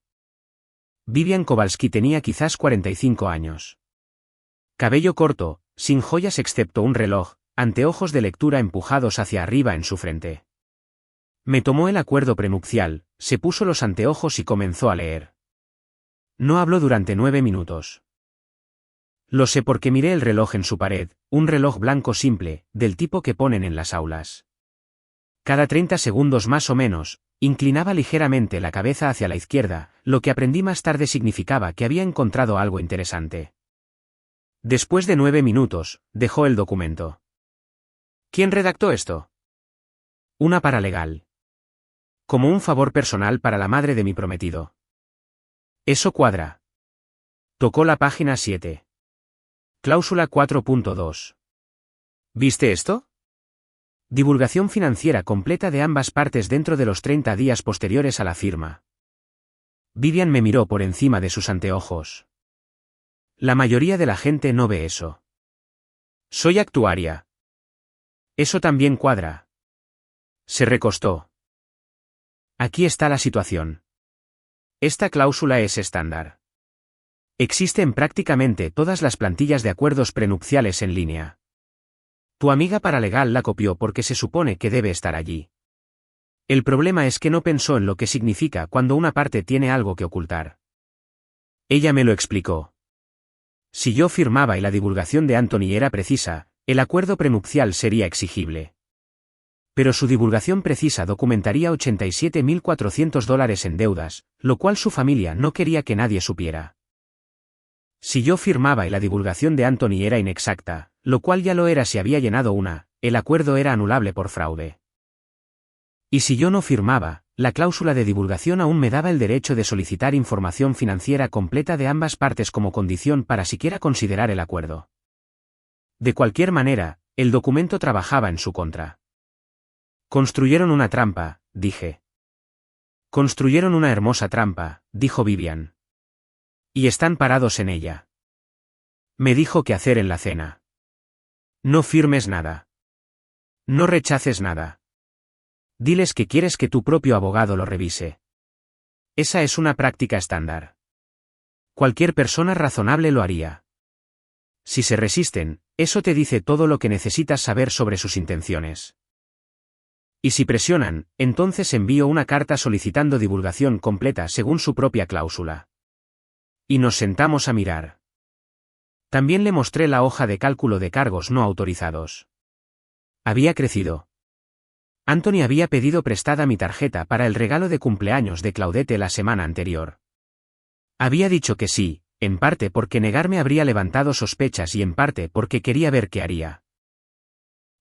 Vivian Kowalski tenía quizás 45 años. Cabello corto, sin joyas excepto un reloj, anteojos de lectura empujados hacia arriba en su frente. Me tomó el acuerdo prenupcial, se puso los anteojos y comenzó a leer. No habló durante 9 minutos. Lo sé porque miré el reloj en su pared, un reloj blanco simple, del tipo que ponen en las aulas. Cada 30 segundos más o menos, inclinaba ligeramente la cabeza hacia la izquierda, lo que aprendí más tarde significaba que había encontrado algo interesante. Después de 9 minutos, dejó el documento. ¿Quién redactó esto? Una paralegal. Como un favor personal para la madre de mi prometido. Eso cuadra. Tocó la página 7. Cláusula 4.2. ¿Viste esto? Divulgación financiera completa de ambas partes dentro de los 30 días posteriores a la firma. Vivian me miró por encima de sus anteojos. La mayoría de la gente no ve eso. Soy actuaria. Eso también cuadra. Se recostó. Aquí está la situación. Esta cláusula es estándar. Existe en prácticamente todas las plantillas de acuerdos prenupciales en línea. Tu amiga paralegal la copió porque se supone que debe estar allí. El problema es que no pensó en lo que significa cuando una parte tiene algo que ocultar. Ella me lo explicó. Si yo firmaba y la divulgación de Anthony era precisa, el acuerdo prenupcial sería exigible. Pero su divulgación precisa documentaría $87.400 en deudas, lo cual su familia no quería que nadie supiera. Si yo firmaba y la divulgación de Anthony era inexacta, lo cual ya lo era si había llenado una, el acuerdo era anulable por fraude. Y si yo no firmaba, la cláusula de divulgación aún me daba el derecho de solicitar información financiera completa de ambas partes como condición para siquiera considerar el acuerdo. De cualquier manera, el documento trabajaba en su contra. Construyeron una trampa, dije. Construyeron una hermosa trampa, dijo Vivian. Y están parados en ella. Me dijo qué hacer en la cena. No firmes nada. No rechaces nada. Diles que quieres que tu propio abogado lo revise. Esa es una práctica estándar. Cualquier persona razonable lo haría. Si se resisten, eso te dice todo lo que necesitas saber sobre sus intenciones. Y si presionan, entonces envío una carta solicitando divulgación completa según su propia cláusula. Y nos sentamos a mirar. También le mostré la hoja de cálculo de cargos no autorizados. Había crecido. Anthony había pedido prestada mi tarjeta para el regalo de cumpleaños de Claudette la semana anterior. Había dicho que sí, en parte porque negarme habría levantado sospechas y en parte porque quería ver qué haría.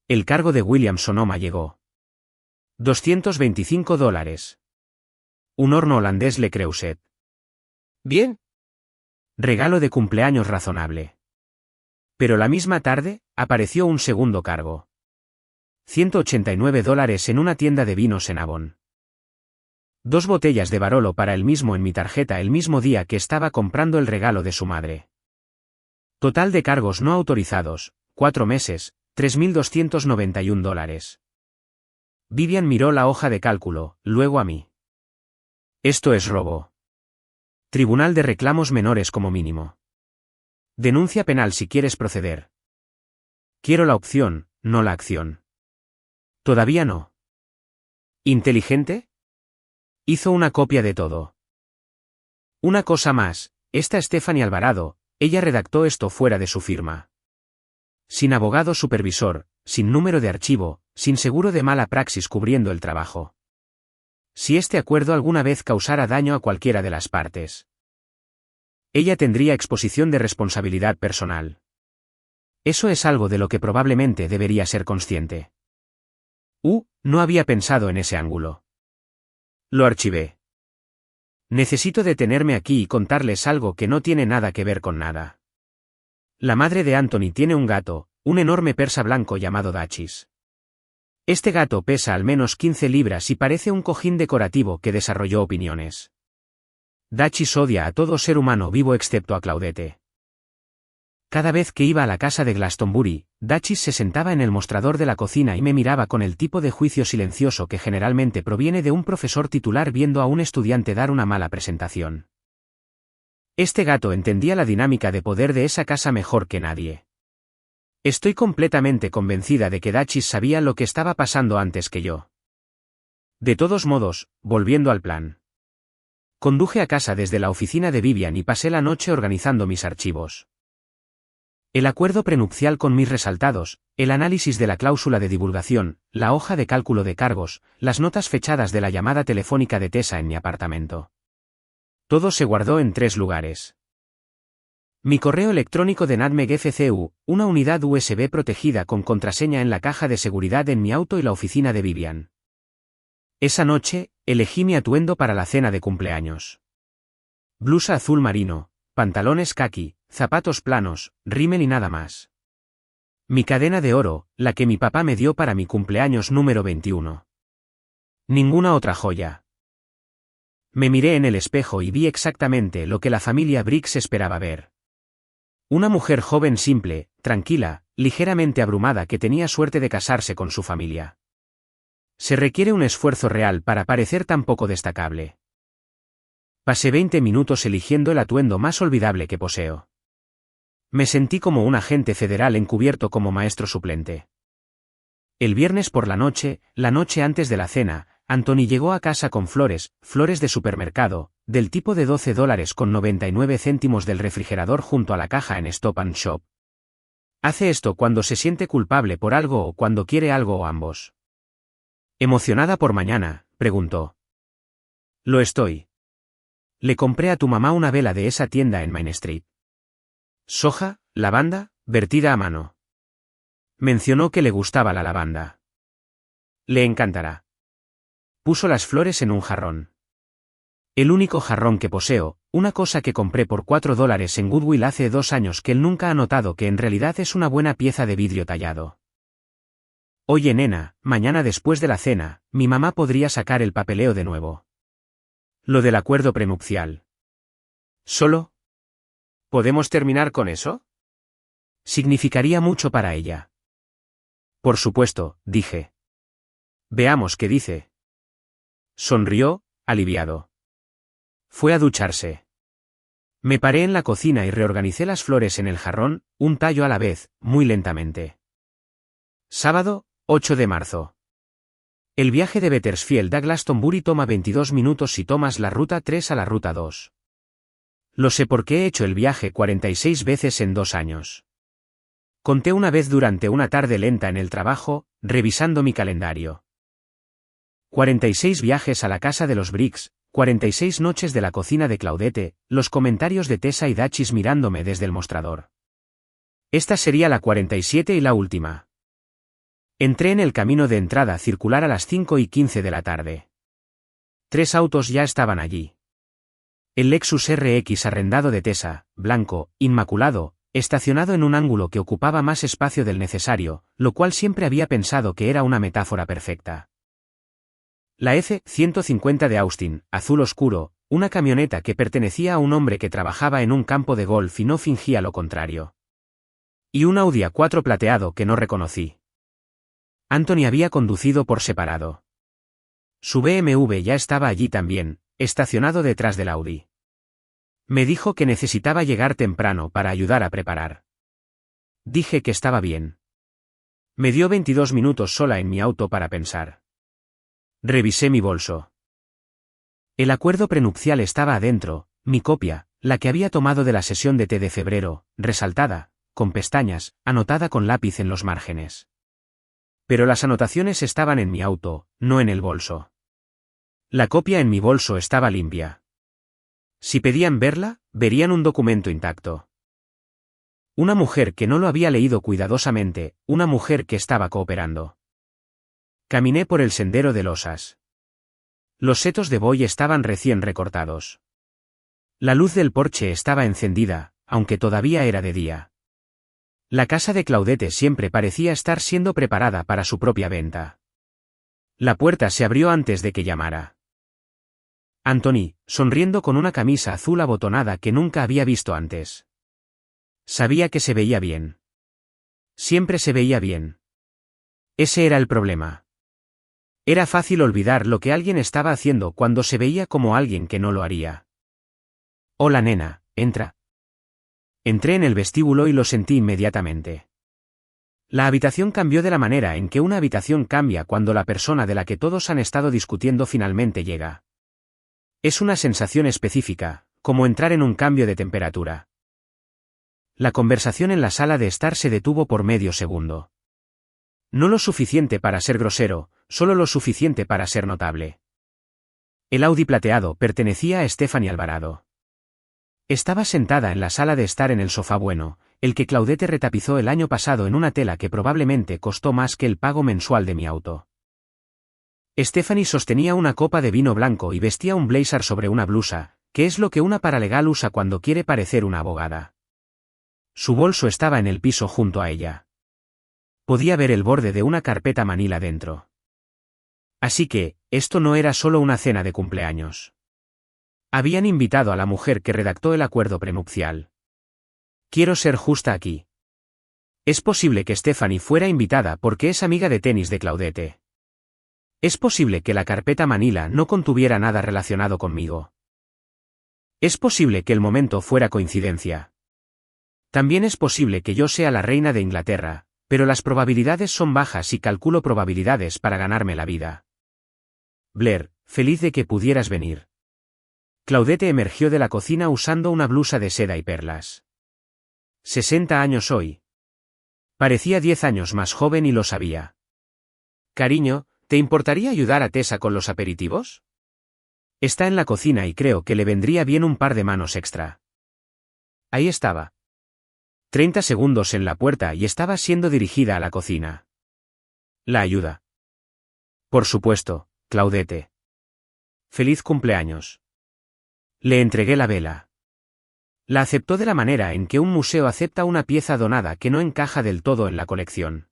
El cargo de William Sonoma llegó. $225. Un horno holandés Le Creuset. Bien. Regalo de cumpleaños razonable. Pero la misma tarde, apareció un segundo cargo. $189 en una tienda de vinos en Avon. 2 botellas de Barolo para él mismo en mi tarjeta el mismo día que estaba comprando el regalo de su madre. Total de cargos no autorizados, 4 meses, $3.291. Vivian miró la hoja de cálculo, luego a mí. Esto es robo. Tribunal de reclamos menores como mínimo. Denuncia penal si quieres proceder. Quiero la opción, no la acción. Todavía no. ¿Inteligente? Hizo una copia de todo. Una cosa más, esta Stephanie Alvarado, ella redactó esto fuera de su firma. Sin abogado supervisor, sin número de archivo, sin seguro de mala praxis cubriendo el trabajo. Si este acuerdo alguna vez causara daño a cualquiera de las partes, ella tendría exposición de responsabilidad personal. Eso es algo de lo que probablemente debería ser consciente. No había pensado en ese ángulo. Lo archivé. Necesito detenerme aquí y contarles algo que no tiene nada que ver con nada. La madre de Anthony tiene un gato, un enorme persa blanco llamado Dachis. Este gato pesa al menos 15 libras y parece un cojín decorativo que desarrolló opiniones. Dachis odia a todo ser humano vivo excepto a Claudette. Cada vez que iba a la casa de Glastonbury, Dachis se sentaba en el mostrador de la cocina y me miraba con el tipo de juicio silencioso que generalmente proviene de un profesor titular viendo a un estudiante dar una mala presentación. Este gato entendía la dinámica de poder de esa casa mejor que nadie. Estoy completamente convencida de que Dachis sabía lo que estaba pasando antes que yo. De todos modos, volviendo al plan. Conduje a casa desde la oficina de Vivian y pasé la noche organizando mis archivos. El acuerdo prenupcial con mis resaltados, el análisis de la cláusula de divulgación, la hoja de cálculo de cargos, las notas fechadas de la llamada telefónica de Tessa en mi apartamento. Todo se guardó en 3 lugares. Mi correo electrónico de Nutmeg FCU, una unidad USB protegida con contraseña en la caja de seguridad en mi auto y la oficina de Vivian. Esa noche, elegí mi atuendo para la cena de cumpleaños. Blusa azul marino, pantalones caqui, zapatos planos, rímel y nada más. Mi cadena de oro, la que mi papá me dio para mi cumpleaños número 21. Ninguna otra joya. Me miré en el espejo y vi exactamente lo que la familia Briggs esperaba ver. Una mujer joven simple, tranquila, ligeramente abrumada que tenía suerte de casarse con su familia. Se requiere un esfuerzo real para parecer tan poco destacable. Pasé 20 minutos eligiendo el atuendo más olvidable que poseo. Me sentí como un agente federal encubierto como maestro suplente. El viernes por la noche antes de la cena, Anthony llegó a casa con flores de supermercado, del tipo de $12.99 del refrigerador junto a la caja en Stop and Shop. Hace esto cuando se siente culpable por algo o cuando quiere algo o ambos. ¿Emocionada por mañana?, preguntó. Lo estoy. Le compré a tu mamá una vela de esa tienda en Main Street. Soja, lavanda, vertida a mano. Mencionó que le gustaba la lavanda. Le encantará. Puso las flores en un jarrón. El único jarrón que poseo, una cosa que compré por $4 en Goodwill hace 2 años que él nunca ha notado que en realidad es una buena pieza de vidrio tallado. Oye, nena, mañana después de la cena, mi mamá podría sacar el papeleo de nuevo. Lo del acuerdo prenupcial. ¿Solo? ¿Podemos terminar con eso? Significaría mucho para ella. Por supuesto, dije. Veamos qué dice. Sonrió, aliviado. Fue a ducharse. Me paré en la cocina y reorganicé las flores en el jarrón, un tallo a la vez, muy lentamente. Sábado, 8 de marzo. El viaje de Betersfield a Glastonbury toma 22 minutos si tomas la ruta 3 a la ruta 2. Lo sé porque he hecho el viaje 46 veces en 2 años. Conté una vez durante una tarde lenta en el trabajo, revisando mi calendario. 46 viajes a la casa de los Briggs, 46 noches de la cocina de Claudette, los comentarios de Tessa y Dachis mirándome desde el mostrador. Esta sería la 47 y la última. Entré en el camino de entrada circular a las 5:15 de la tarde. 3 autos ya estaban allí. El Lexus RX arrendado de Tessa, blanco, inmaculado, estacionado en un ángulo que ocupaba más espacio del necesario, lo cual siempre había pensado que era una metáfora perfecta. La F-150 de Austin, azul oscuro, una camioneta que pertenecía a un hombre que trabajaba en un campo de golf y no fingía lo contrario. Y un Audi A4 plateado que no reconocí. Anthony había conducido por separado. Su BMW ya estaba allí también, estacionado detrás del Audi. Me dijo que necesitaba llegar temprano para ayudar a preparar. Dije que estaba bien. Me dio 22 minutos sola en mi auto para pensar. Revisé mi bolso. El acuerdo prenupcial estaba adentro, mi copia, la que había tomado de la sesión de té de febrero, resaltada, con pestañas, anotada con lápiz en los márgenes. Pero las anotaciones estaban en mi auto, no en el bolso. La copia en mi bolso estaba limpia. Si pedían verla, verían un documento intacto. Una mujer que no lo había leído cuidadosamente, una mujer que estaba cooperando. Caminé por el sendero de losas. Los setos de buey estaban recién recortados. La luz del porche estaba encendida, aunque todavía era de día. La casa de Claudette siempre parecía estar siendo preparada para su propia venta. La puerta se abrió antes de que llamara. Anthony, sonriendo con una camisa azul abotonada que nunca había visto antes. Sabía que se veía bien. Siempre se veía bien. Ese era el problema. Era fácil olvidar lo que alguien estaba haciendo cuando se veía como alguien que no lo haría. Hola nena, entra. Entré en el vestíbulo y lo sentí inmediatamente. La habitación cambió de la manera en que una habitación cambia cuando la persona de la que todos han estado discutiendo finalmente llega. Es una sensación específica, como entrar en un cambio de temperatura. La conversación en la sala de estar se detuvo por medio segundo. No lo suficiente para ser grosero, solo lo suficiente para ser notable. El Audi plateado pertenecía a Stephanie Alvarado. Estaba sentada en la sala de estar en el sofá bueno, el que Claudette retapizó el año pasado en una tela que probablemente costó más que el pago mensual de mi auto. Stephanie sostenía una copa de vino blanco y vestía un blazer sobre una blusa, que es lo que una paralegal usa cuando quiere parecer una abogada. Su bolso estaba en el piso junto a ella. Podía ver el borde de una carpeta manila dentro. Así que, esto no era solo una cena de cumpleaños. Habían invitado a la mujer que redactó el acuerdo prenupcial. Quiero ser justa aquí. Es posible que Stephanie fuera invitada porque es amiga de tenis de Claudette. Es posible que la carpeta manila no contuviera nada relacionado conmigo. Es posible que el momento fuera coincidencia. También es posible que yo sea la reina de Inglaterra, pero las probabilidades son bajas y calculo probabilidades para ganarme la vida. Blair, feliz de que pudieras venir. Claudette emergió de la cocina usando una blusa de seda y perlas. 60 años hoy. Parecía 10 años más joven y lo sabía. Cariño, ¿te importaría ayudar a Tessa con los aperitivos? Está en la cocina y creo que le vendría bien un par de manos extra. Ahí estaba. 30 segundos en la puerta y estaba siendo dirigida a la cocina. La ayuda. Por supuesto, Claudette. Feliz cumpleaños. Le entregué la vela. La aceptó de la manera en que un museo acepta una pieza donada que no encaja del todo en la colección.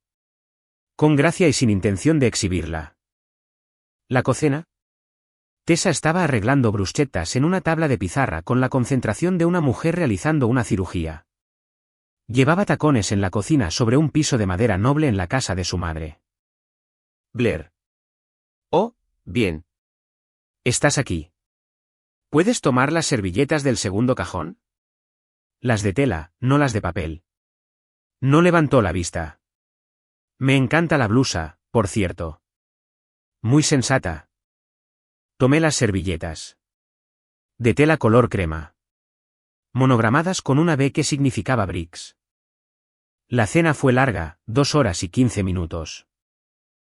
Con gracia y sin intención de exhibirla. ¿La cocina? Tessa estaba arreglando bruschettas en una tabla de pizarra con la concentración de una mujer realizando una cirugía. Llevaba tacones en la cocina sobre un piso de madera noble en la casa de su madre. Blair. Oh, bien. ¿Estás aquí? ¿Puedes tomar las servilletas del segundo cajón? Las de tela, no las de papel. No levantó la vista. Me encanta la blusa, por cierto. Muy sensata. Tomé las servilletas. De tela color crema. Monogramadas con una B que significaba Bricks. La cena fue larga, 2 horas y 15 minutos.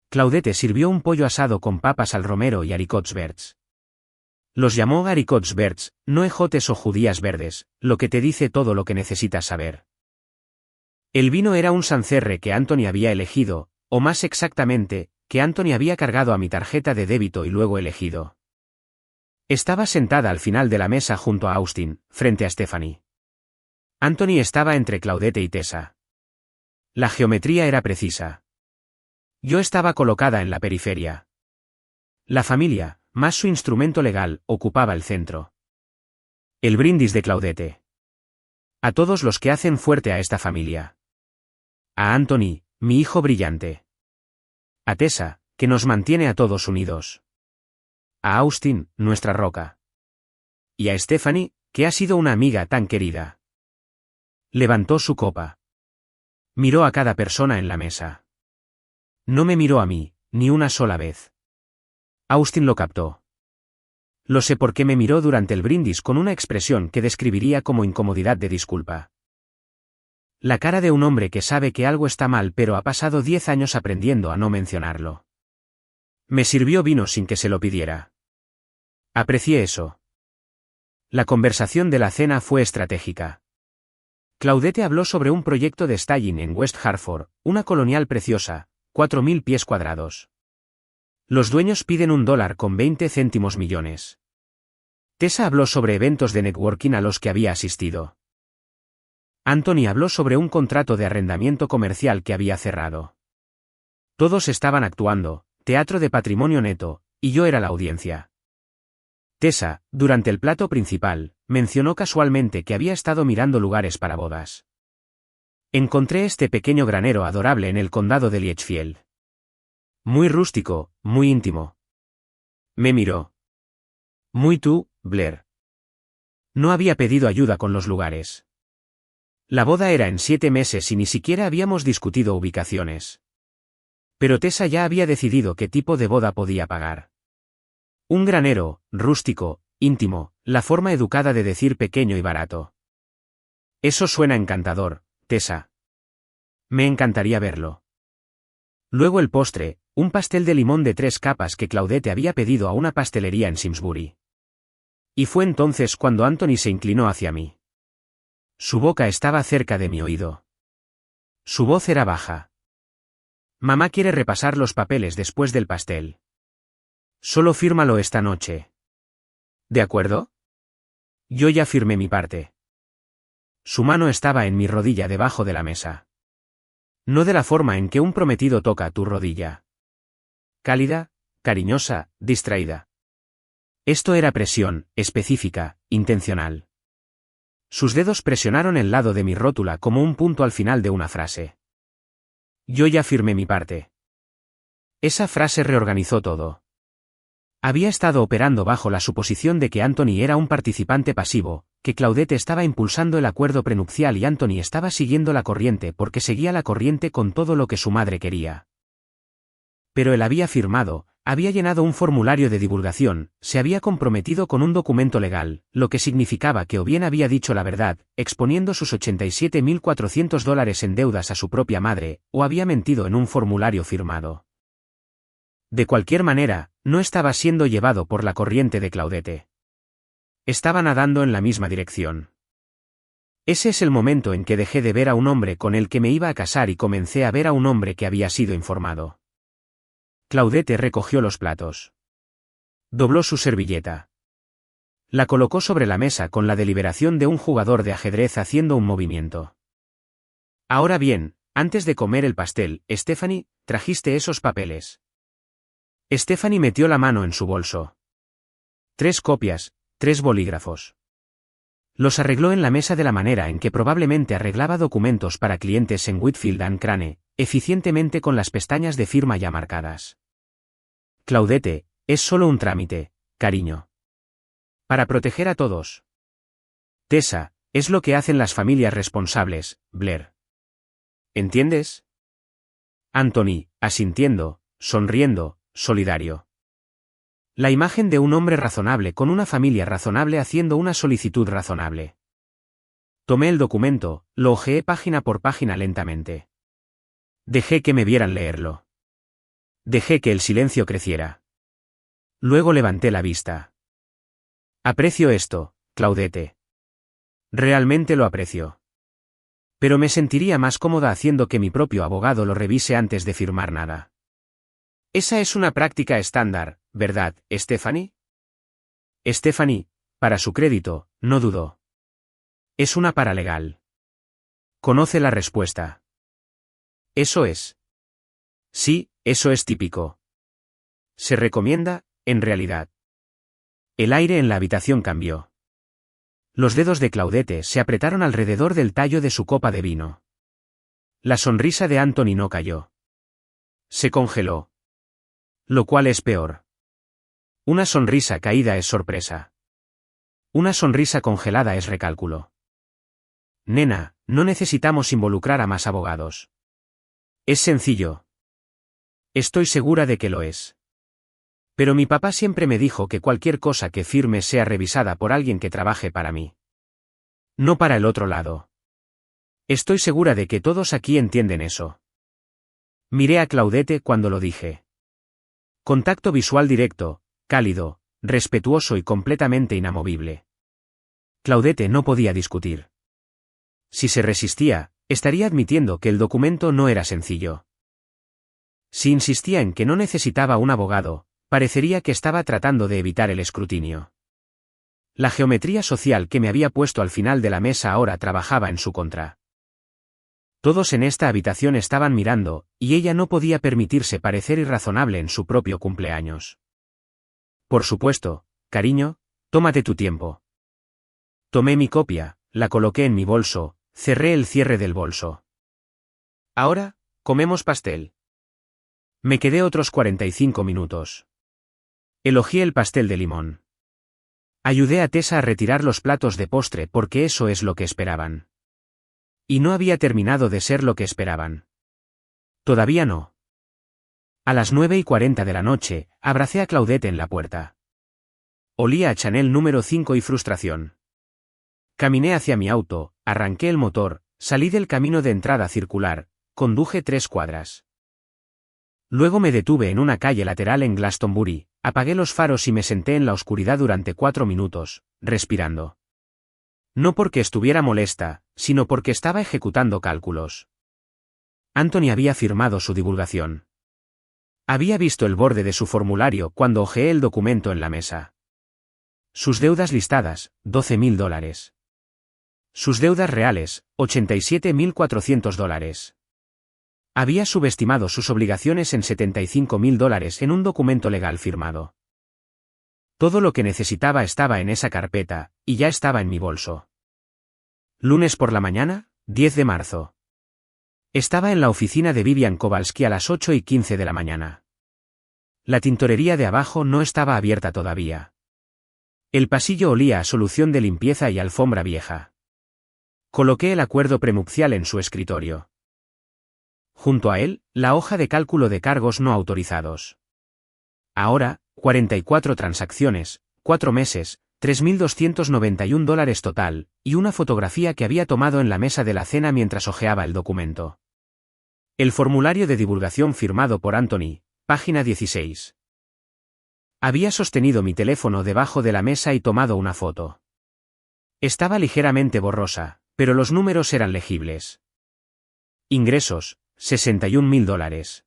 Claudette sirvió un pollo asado con papas al romero y haricots verds. Los llamó haricots verds, no ejotes o judías verdes, lo que te dice todo lo que necesitas saber. El vino era un Sancerre que Anthony había elegido, o más exactamente, que Anthony había cargado a mi tarjeta de débito y luego elegido. Estaba sentada al final de la mesa junto a Austin, frente a Stephanie. Anthony estaba entre Claudette y Tessa. La geometría era precisa. Yo estaba colocada en la periferia. La familia, más su instrumento legal, ocupaba el centro. El brindis de Claudette. A todos los que hacen fuerte a esta familia. A Anthony, mi hijo brillante. A Tessa, que nos mantiene a todos unidos. A Austin, nuestra roca. Y a Stephanie, que ha sido una amiga tan querida. Levantó su copa. Miró a cada persona en la mesa. No me miró a mí, ni una sola vez. Austin lo captó. Lo sé porque me miró durante el brindis con una expresión que describiría como incomodidad de disculpa. La cara de un hombre que sabe que algo está mal pero ha pasado 10 años aprendiendo a no mencionarlo. Me sirvió vino sin que se lo pidiera. Aprecié eso. La conversación de la cena fue estratégica. Claudette habló sobre un proyecto de staging en West Hartford, una colonial preciosa, 4.000 pies cuadrados. Los dueños piden $1.20 céntimos millones. Tessa habló sobre eventos de networking a los que había asistido. Anthony habló sobre un contrato de arrendamiento comercial que había cerrado. Todos estaban actuando, teatro de patrimonio neto, y yo era la audiencia. Tessa, durante el plato principal, mencionó casualmente que había estado mirando lugares para bodas. Encontré este pequeño granero adorable en el condado de Litchfield. Muy rústico, muy íntimo. Me miró. Muy tú, Blair. No había pedido ayuda con los lugares. La boda era en 7 meses y ni siquiera habíamos discutido ubicaciones. Pero Tessa ya había decidido qué tipo de boda podía pagar. Un granero, rústico, íntimo, la forma educada de decir pequeño y barato. Eso suena encantador, Tessa. Me encantaría verlo. Luego el postre, un pastel de limón de 3 capas que Claudette había pedido a una pastelería en Simsbury. Y fue entonces cuando Anthony se inclinó hacia mí. Su boca estaba cerca de mi oído. Su voz era baja. Mamá quiere repasar los papeles después del pastel. Solo fírmalo esta noche. ¿De acuerdo? Yo ya firmé mi parte. Su mano estaba en mi rodilla debajo de la mesa. No de la forma en que un prometido toca tu rodilla. Cálida, cariñosa, distraída. Esto era presión, específica, intencional. Sus dedos presionaron el lado de mi rótula como un punto al final de una frase. Yo ya firmé mi parte. Esa frase reorganizó todo. Había estado operando bajo la suposición de que Anthony era un participante pasivo, que Claudette estaba impulsando el acuerdo prenupcial y Anthony estaba siguiendo la corriente porque seguía la corriente con todo lo que su madre quería. Pero él había firmado, había llenado un formulario de divulgación, se había comprometido con un documento legal, lo que significaba que o bien había dicho la verdad, exponiendo sus $87.400 en deudas a su propia madre, o había mentido en un formulario firmado. De cualquier manera, no estaba siendo llevado por la corriente de Claudette. Estaba nadando en la misma dirección. Ese es el momento en que dejé de ver a un hombre con el que me iba a casar y comencé a ver a un hombre que había sido informado. Claudette recogió los platos. Dobló su servilleta. La colocó sobre la mesa con la deliberación de un jugador de ajedrez haciendo un movimiento. Ahora bien, antes de comer el pastel, Stephanie, ¿trajiste esos papeles? Stephanie metió la mano en su bolso. 3 copias, 3 bolígrafos. Los arregló en la mesa de la manera en que probablemente arreglaba documentos para clientes en Whitfield and Crane, eficientemente con las pestañas de firma ya marcadas. Claudette, es solo un trámite, cariño. Para proteger a todos. Tessa, es lo que hacen las familias responsables, Blair. ¿Entiendes? Anthony, asintiendo, sonriendo, solidario. La imagen de un hombre razonable con una familia razonable haciendo una solicitud razonable. Tomé el documento, lo hojeé página por página lentamente. Dejé que me vieran leerlo. Dejé que el silencio creciera. Luego levanté la vista. Aprecio esto, Claudette. Realmente lo aprecio. Pero me sentiría más cómoda haciendo que mi propio abogado lo revise antes de firmar nada. Esa es una práctica estándar, ¿verdad, Stephanie? Stephanie, para su crédito, no dudó. Es una paralegal. Conoce la respuesta. Eso es. Sí, eso es típico. Se recomienda, en realidad. El aire en la habitación cambió. Los dedos de Claudette se apretaron alrededor del tallo de su copa de vino. La sonrisa de Anthony no cayó. Se congeló. Lo cual es peor. Una sonrisa caída es sorpresa. Una sonrisa congelada es recálculo. Nena, no necesitamos involucrar a más abogados. Es sencillo. Estoy segura de que lo es. Pero mi papá siempre me dijo que cualquier cosa que firme sea revisada por alguien que trabaje para mí. No para el otro lado. Estoy segura de que todos aquí entienden eso. Miré a Claudette cuando lo dije. Contacto visual directo, cálido, respetuoso y completamente inamovible. Claudette no podía discutir. Si se resistía, estaría admitiendo que el documento no era sencillo. Si insistía en que no necesitaba un abogado, parecería que estaba tratando de evitar el escrutinio. La geometría social que me había puesto al final de la mesa ahora trabajaba en su contra. Todos en esta habitación estaban mirando, y ella no podía permitirse parecer irrazonable en su propio cumpleaños. Por supuesto, cariño, tómate tu tiempo. Tomé mi copia, la coloqué en mi bolso, cerré el cierre del bolso. Ahora, comemos pastel. Me quedé otros 45 minutos. Elogié el pastel de limón. Ayudé a Tessa a retirar los platos de postre porque eso es lo que esperaban. Y no había terminado de ser lo que esperaban. Todavía no. A las 9:40 de la noche, abracé a Claudette en la puerta. Olía a Chanel número 5 y frustración. Caminé hacia mi auto, arranqué el motor, salí del camino de entrada circular, conduje 3 cuadras. Luego me detuve en una calle lateral en Glastonbury, apagué los faros y me senté en la oscuridad durante 4 minutos, respirando. No porque estuviera molesta, sino porque estaba ejecutando cálculos. Anthony había firmado su divulgación. Había visto el borde de su formulario cuando hojeé el documento en la mesa. Sus deudas listadas, $12.000. Sus deudas reales, $87.400. Había subestimado sus obligaciones en $75.000 en un documento legal firmado. Todo lo que necesitaba estaba en esa carpeta, y ya estaba en mi bolso. Lunes por la mañana, 10 de marzo. Estaba en la oficina de Vivian Kowalski a las 8:15 de la mañana. La tintorería de abajo no estaba abierta todavía. El pasillo olía a solución de limpieza y alfombra vieja. Coloqué el acuerdo prenupcial en su escritorio. Junto a él, la hoja de cálculo de cargos no autorizados. Ahora, 44 transacciones, 4 meses, $3.291 total, y una fotografía que había tomado en la mesa de la cena mientras hojeaba el documento. El formulario de divulgación firmado por Anthony, página 16. Había sostenido mi teléfono debajo de la mesa y tomado una foto. Estaba ligeramente borrosa, pero los números eran legibles. Ingresos, $61.000.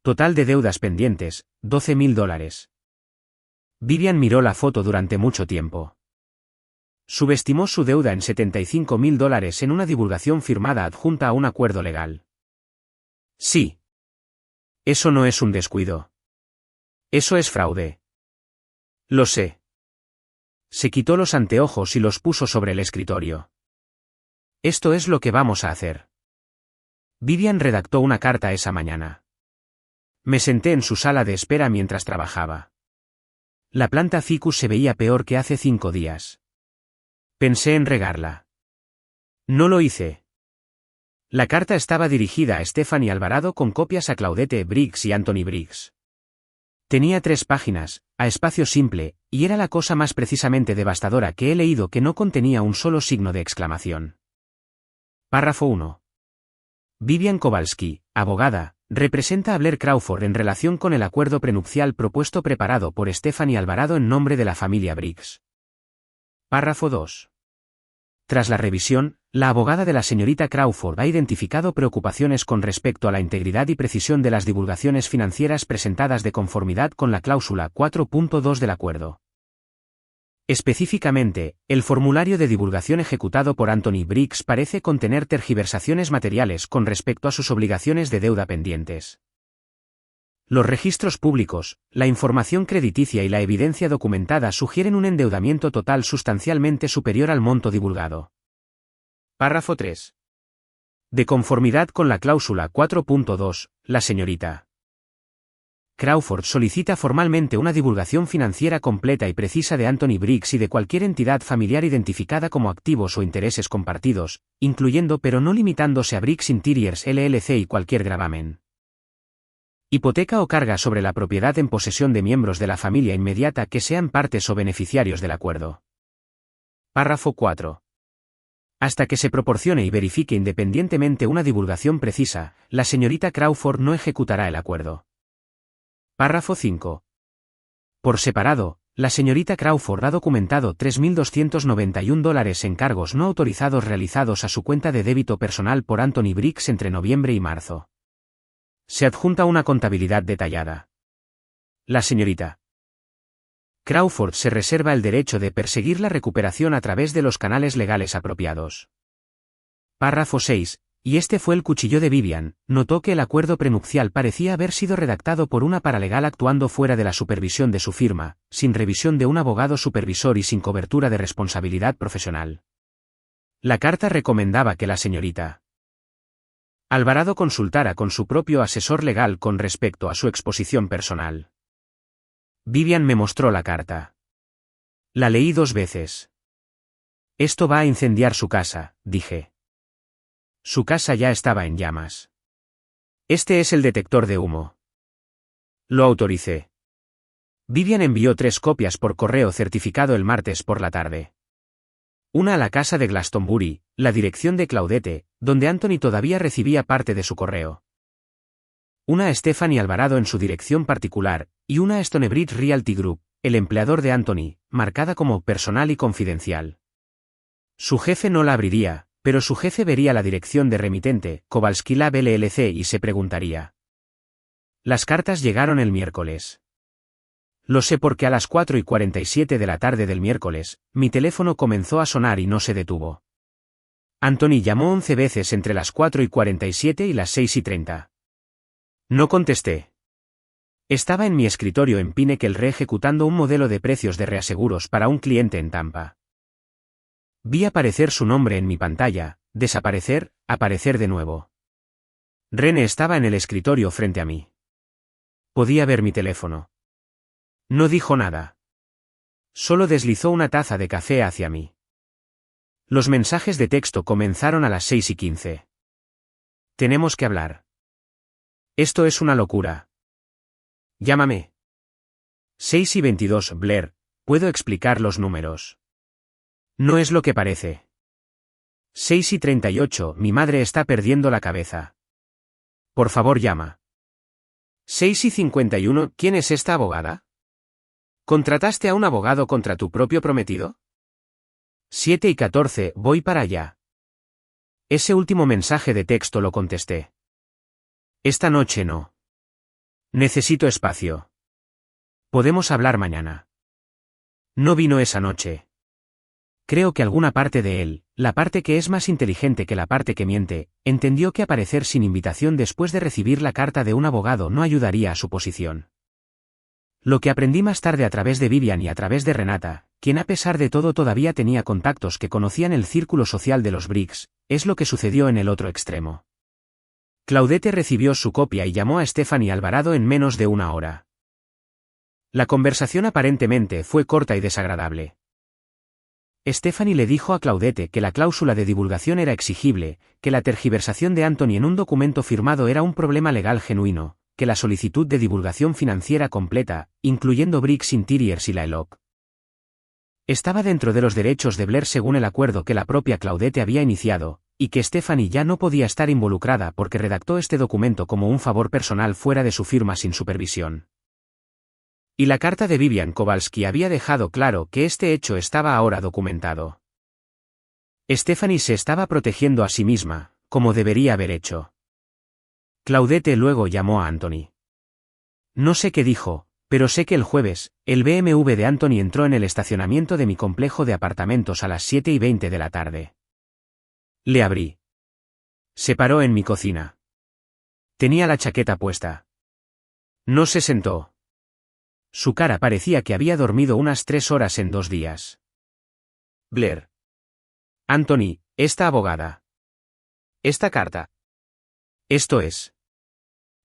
Total de deudas pendientes, $12.000. Vivian miró la foto durante mucho tiempo. Subestimó su deuda en $75.000 en una divulgación firmada adjunta a un acuerdo legal. Sí. Eso no es un descuido. Eso es fraude. Lo sé. Se quitó los anteojos y los puso sobre el escritorio. Esto es lo que vamos a hacer. Vivian redactó una carta esa mañana. Me senté en su sala de espera mientras trabajaba. La planta ficus se veía peor que hace 5 días. Pensé en regarla. No lo hice. La carta estaba dirigida a Stephanie Alvarado con copias a Claudette Briggs y Anthony Briggs. Tenía 3 páginas, a espacio simple, y era la cosa más precisamente devastadora que he leído que no contenía un solo signo de exclamación. Párrafo 1. Vivian Kowalski, abogada, representa a Blair Crawford en relación con el acuerdo prenupcial propuesto preparado por Stephanie Alvarado en nombre de la familia Briggs. Párrafo 2. Tras la revisión, la abogada de la señorita Crawford ha identificado preocupaciones con respecto a la integridad y precisión de las divulgaciones financieras presentadas de conformidad con la cláusula 4.2 del acuerdo. Específicamente, el formulario de divulgación ejecutado por Anthony Briggs parece contener tergiversaciones materiales con respecto a sus obligaciones de deuda pendientes. Los registros públicos, la información crediticia y la evidencia documentada sugieren un endeudamiento total sustancialmente superior al monto divulgado. Párrafo 3. De conformidad con la cláusula 4.2, la señorita Crawford solicita formalmente una divulgación financiera completa y precisa de Anthony Briggs y de cualquier entidad familiar identificada como activos o intereses compartidos, incluyendo pero no limitándose a Briggs Interiors LLC y cualquier gravamen, hipoteca o carga sobre la propiedad en posesión de miembros de la familia inmediata que sean partes o beneficiarios del acuerdo. Párrafo 4. Hasta que se proporcione y verifique independientemente una divulgación precisa, la señorita Crawford no ejecutará el acuerdo. Párrafo 5. Por separado, la señorita Crawford ha documentado $3.291 en cargos no autorizados realizados a su cuenta de débito personal por Anthony Briggs entre noviembre y marzo. Se adjunta una contabilidad detallada. La señorita Crawford se reserva el derecho de perseguir la recuperación a través de los canales legales apropiados. Párrafo 6. Y este fue el cuchillo de Vivian, notó que el acuerdo prenupcial parecía haber sido redactado por una paralegal actuando fuera de la supervisión de su firma, sin revisión de un abogado supervisor y sin cobertura de responsabilidad profesional. La carta recomendaba que la señorita Alvarado consultara con su propio asesor legal con respecto a su exposición personal. Vivian me mostró la carta. La leí 2 veces. Esto va a incendiar su casa, dije. Su casa ya estaba en llamas. Este es el detector de humo. Lo autoricé. Vivian envió 3 copias por correo certificado el martes por la tarde. Una a la casa de Glastonbury, la dirección de Claudette, donde Anthony todavía recibía parte de su correo. Una a Stephanie Alvarado en su dirección particular, y una a Stonebridge Realty Group, el empleador de Anthony, marcada como personal y confidencial. Su jefe no la abriría, pero su jefe vería la dirección de remitente, Kowalski Lab LLC, y se preguntaría. Las cartas llegaron el miércoles. Lo sé porque a las 4:47 de la tarde del miércoles, mi teléfono comenzó a sonar y no se detuvo. Anthony llamó 11 veces entre las 4:47 y las 6:30. No contesté. Estaba en mi escritorio en Pinnacle ejecutando un modelo de precios de reaseguros para un cliente en Tampa. Vi aparecer su nombre en mi pantalla, desaparecer, aparecer de nuevo. Rene estaba en el escritorio frente a mí. Podía ver mi teléfono. No dijo nada. Solo deslizó una taza de café hacia mí. Los mensajes de texto comenzaron a las 6:15. Tenemos que hablar. Esto es una locura. Llámame. 6:22 Blair, puedo explicar los números. No es lo que parece. 6:38 mi madre está perdiendo la cabeza. Por favor llama. 6:51 ¿quién es esta abogada? ¿Contrataste a un abogado contra tu propio prometido? 7:14 voy para allá. Ese último mensaje de texto lo contesté. Esta noche no. Necesito espacio. Podemos hablar mañana. No vino esa noche. Creo que alguna parte de él, la parte que es más inteligente que la parte que miente, entendió que aparecer sin invitación después de recibir la carta de un abogado no ayudaría a su posición. Lo que aprendí más tarde a través de Vivian y a través de Renata, quien a pesar de todo todavía tenía contactos que conocían el círculo social de los Briggs, es lo que sucedió en el otro extremo. Claudette recibió su copia y llamó a Stephanie Alvarado en menos de una hora. La conversación aparentemente fue corta y desagradable. Stephanie le dijo a Claudette que la cláusula de divulgación era exigible, que la tergiversación de Anthony en un documento firmado era un problema legal genuino, que la solicitud de divulgación financiera completa, incluyendo Briggs Interiors y la ELOC, estaba dentro de los derechos de Blair según el acuerdo que la propia Claudette había iniciado, y que Stephanie ya no podía estar involucrada porque redactó este documento como un favor personal fuera de su firma sin supervisión. Y la carta de Vivian Kowalski había dejado claro que este hecho estaba ahora documentado. Stephanie se estaba protegiendo a sí misma, como debería haber hecho. Claudette luego llamó a Anthony. No sé qué dijo, pero sé que el jueves, el BMW de Anthony entró en el estacionamiento de mi complejo de apartamentos a las 7:20 de la tarde. Le abrí. Se paró en mi cocina. Tenía la chaqueta puesta. No se sentó. Su cara parecía que había dormido unas 3 horas en 2 días. Blair. Anthony, esta abogada. Esta carta. Esto es.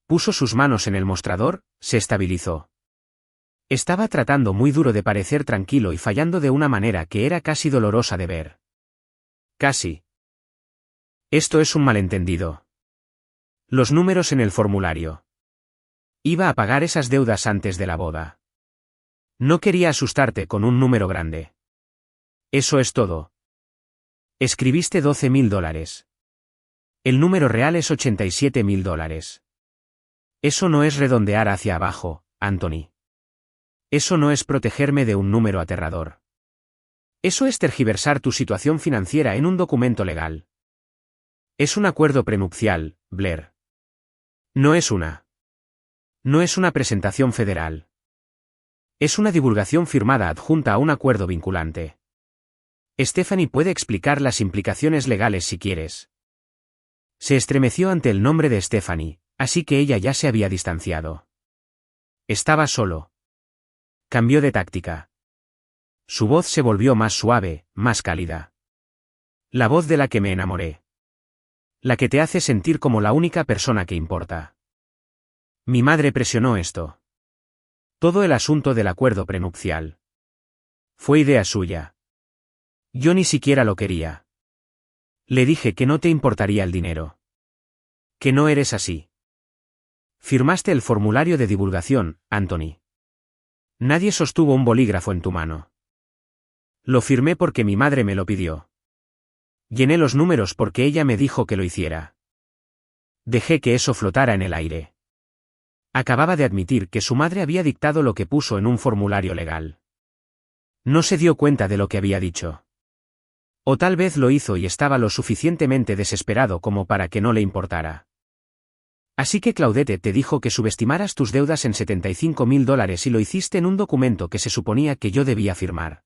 Puso sus manos en el mostrador, se estabilizó. Estaba tratando muy duro de parecer tranquilo y fallando de una manera que era casi dolorosa de ver. Casi. Esto es un malentendido. Los números en el formulario. Iba a pagar esas deudas antes de la boda. No quería asustarte con un número grande. Eso es todo. Escribiste $12.000. El número real es $87.000. Eso no es redondear hacia abajo, Anthony. Eso no es protegerme de un número aterrador. Eso es tergiversar tu situación financiera en un documento legal. Es un acuerdo prenupcial, Blair. No es una. No es una presentación federal. Es una divulgación firmada adjunta a un acuerdo vinculante. Stephanie puede explicar las implicaciones legales si quieres. Se estremeció ante el nombre de Stephanie, así que ella ya se había distanciado. Estaba solo. Cambió de táctica. Su voz se volvió más suave, más cálida. La voz de la que me enamoré. La que te hace sentir como la única persona que importa. Mi madre presionó esto. Todo el asunto del acuerdo prenupcial. Fue idea suya. Yo ni siquiera lo quería. Le dije que no te importaría el dinero. Que no eres así. Firmaste el formulario de divulgación, Anthony. Nadie sostuvo un bolígrafo en tu mano. Lo firmé porque mi madre me lo pidió. Llené los números porque ella me dijo que lo hiciera. Dejé que eso flotara en el aire. Acababa de admitir que su madre había dictado lo que puso en un formulario legal. No se dio cuenta de lo que había dicho. O tal vez lo hizo y estaba lo suficientemente desesperado como para que no le importara. Así que Claudette te dijo que subestimaras tus deudas en $75.000 y lo hiciste en un documento que se suponía que yo debía firmar.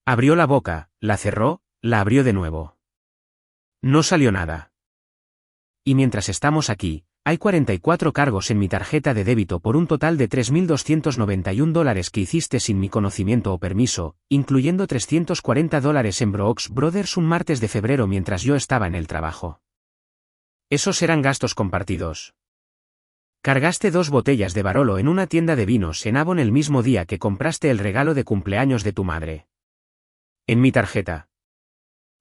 Abrió la boca, la cerró, la abrió de nuevo. No salió nada. Y mientras estamos aquí, hay 44 cargos en mi tarjeta de débito por un total de $3.291 que hiciste sin mi conocimiento o permiso, incluyendo $340 en Brooks Brothers un martes de febrero mientras yo estaba en el trabajo. Esos eran gastos compartidos. Cargaste 2 botellas de Barolo en una tienda de vinos en Avon el mismo día que compraste el regalo de cumpleaños de tu madre. En mi tarjeta.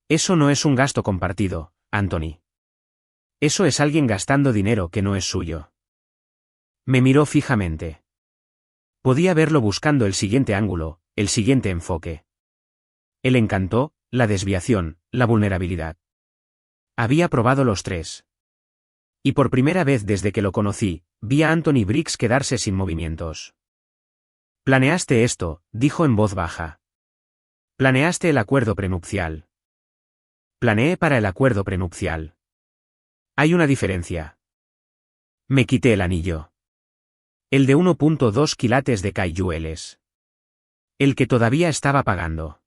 Eso no es un gasto compartido, Anthony. Eso es alguien gastando dinero que no es suyo. Me miró fijamente. Podía verlo buscando el siguiente ángulo, el siguiente enfoque. Él encantó, la desviación, la vulnerabilidad. Había probado los 3. Y por primera vez desde que lo conocí, vi a Anthony Briggs quedarse sin movimientos. Planeaste esto, dijo en voz baja. Planeaste el acuerdo prenupcial. Planeé para el acuerdo prenupcial. Hay una diferencia. Me quité el anillo. El de 1.2 quilates de cayueles. El que todavía estaba pagando.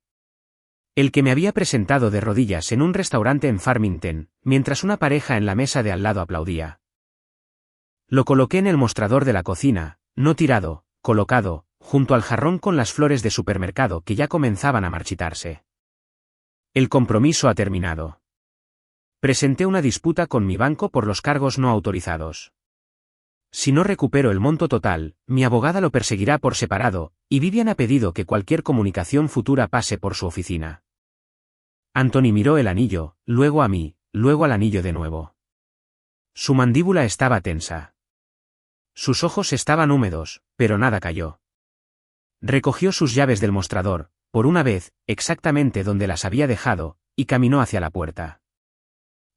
El que me había presentado de rodillas en un restaurante en Farmington, mientras una pareja en la mesa de al lado aplaudía. Lo coloqué en el mostrador de la cocina, no tirado, colocado, junto al jarrón con las flores de supermercado que ya comenzaban a marchitarse. El compromiso ha terminado. Presenté una disputa con mi banco por los cargos no autorizados. Si no recupero el monto total, mi abogada lo perseguirá por separado, y Vivian ha pedido que cualquier comunicación futura pase por su oficina. Anthony miró el anillo, luego a mí, luego al anillo de nuevo. Su mandíbula estaba tensa. Sus ojos estaban húmedos, pero nada cayó. Recogió sus llaves del mostrador, por una vez, exactamente donde las había dejado, y caminó hacia la puerta.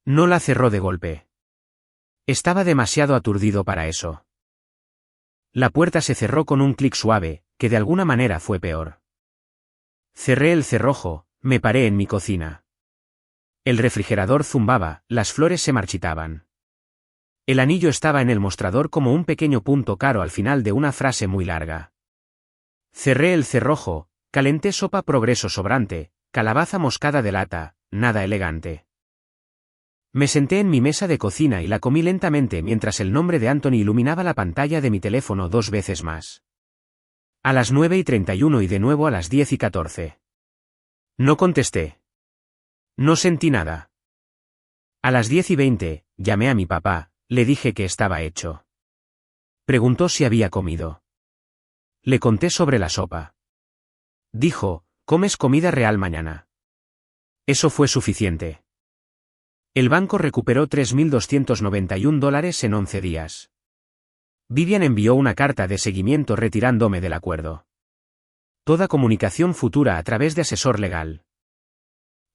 No la cerró de golpe. Estaba demasiado aturdido para eso. La puerta se cerró con un clic suave, que de alguna manera fue peor. Cerré el cerrojo, me paré en mi cocina. El refrigerador zumbaba, las flores se marchitaban. El anillo estaba en el mostrador como un pequeño punto caro al final de una frase muy larga. Cerré el cerrojo, calenté sopa progreso sobrante, calabaza moscada de lata, nada elegante. Me senté en mi mesa de cocina y la comí lentamente mientras el nombre de Anthony iluminaba la pantalla de mi teléfono 2 veces más. A las 9:31 y de nuevo a las 10:14. No contesté. No sentí nada. A las 10:20, llamé a mi papá, le dije que estaba hecho. Preguntó si había comido. Le conté sobre la sopa. Dijo, ¿comes comida real mañana? Eso fue suficiente. El banco recuperó $3.291 en 11 días. Vivian envió una carta de seguimiento retirándome del acuerdo. Toda comunicación futura a través de asesor legal.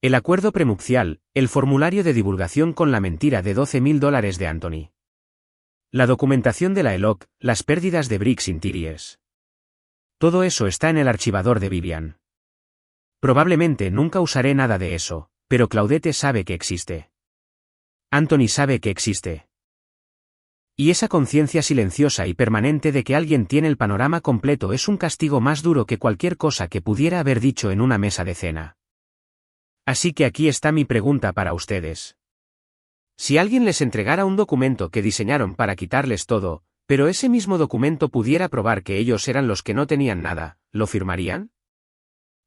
El acuerdo prenupcial, el formulario de divulgación con la mentira de $12.000 de Anthony. La documentación de la ELOC, las pérdidas de Briggs Interiors. Todo eso está en el archivador de Vivian. Probablemente nunca usaré nada de eso, pero Claudette sabe que existe. Anthony sabe que existe. Y esa conciencia silenciosa y permanente de que alguien tiene el panorama completo es un castigo más duro que cualquier cosa que pudiera haber dicho en una mesa de cena. Así que aquí está mi pregunta para ustedes. Si alguien les entregara un documento que diseñaron para quitarles todo, pero ese mismo documento pudiera probar que ellos eran los que no tenían nada, ¿lo firmarían?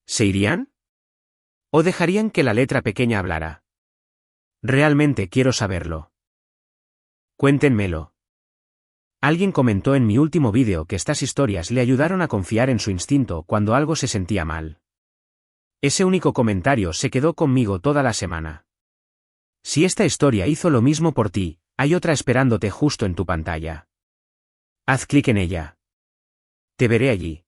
¿Se irían? ¿O dejarían que la letra pequeña hablara? Realmente quiero saberlo. Cuéntenmelo. Alguien comentó en mi último vídeo que estas historias le ayudaron a confiar en su instinto cuando algo se sentía mal. Ese único comentario se quedó conmigo toda la semana. Si esta historia hizo lo mismo por ti, hay otra esperándote justo en tu pantalla. Haz clic en ella. Te veré allí.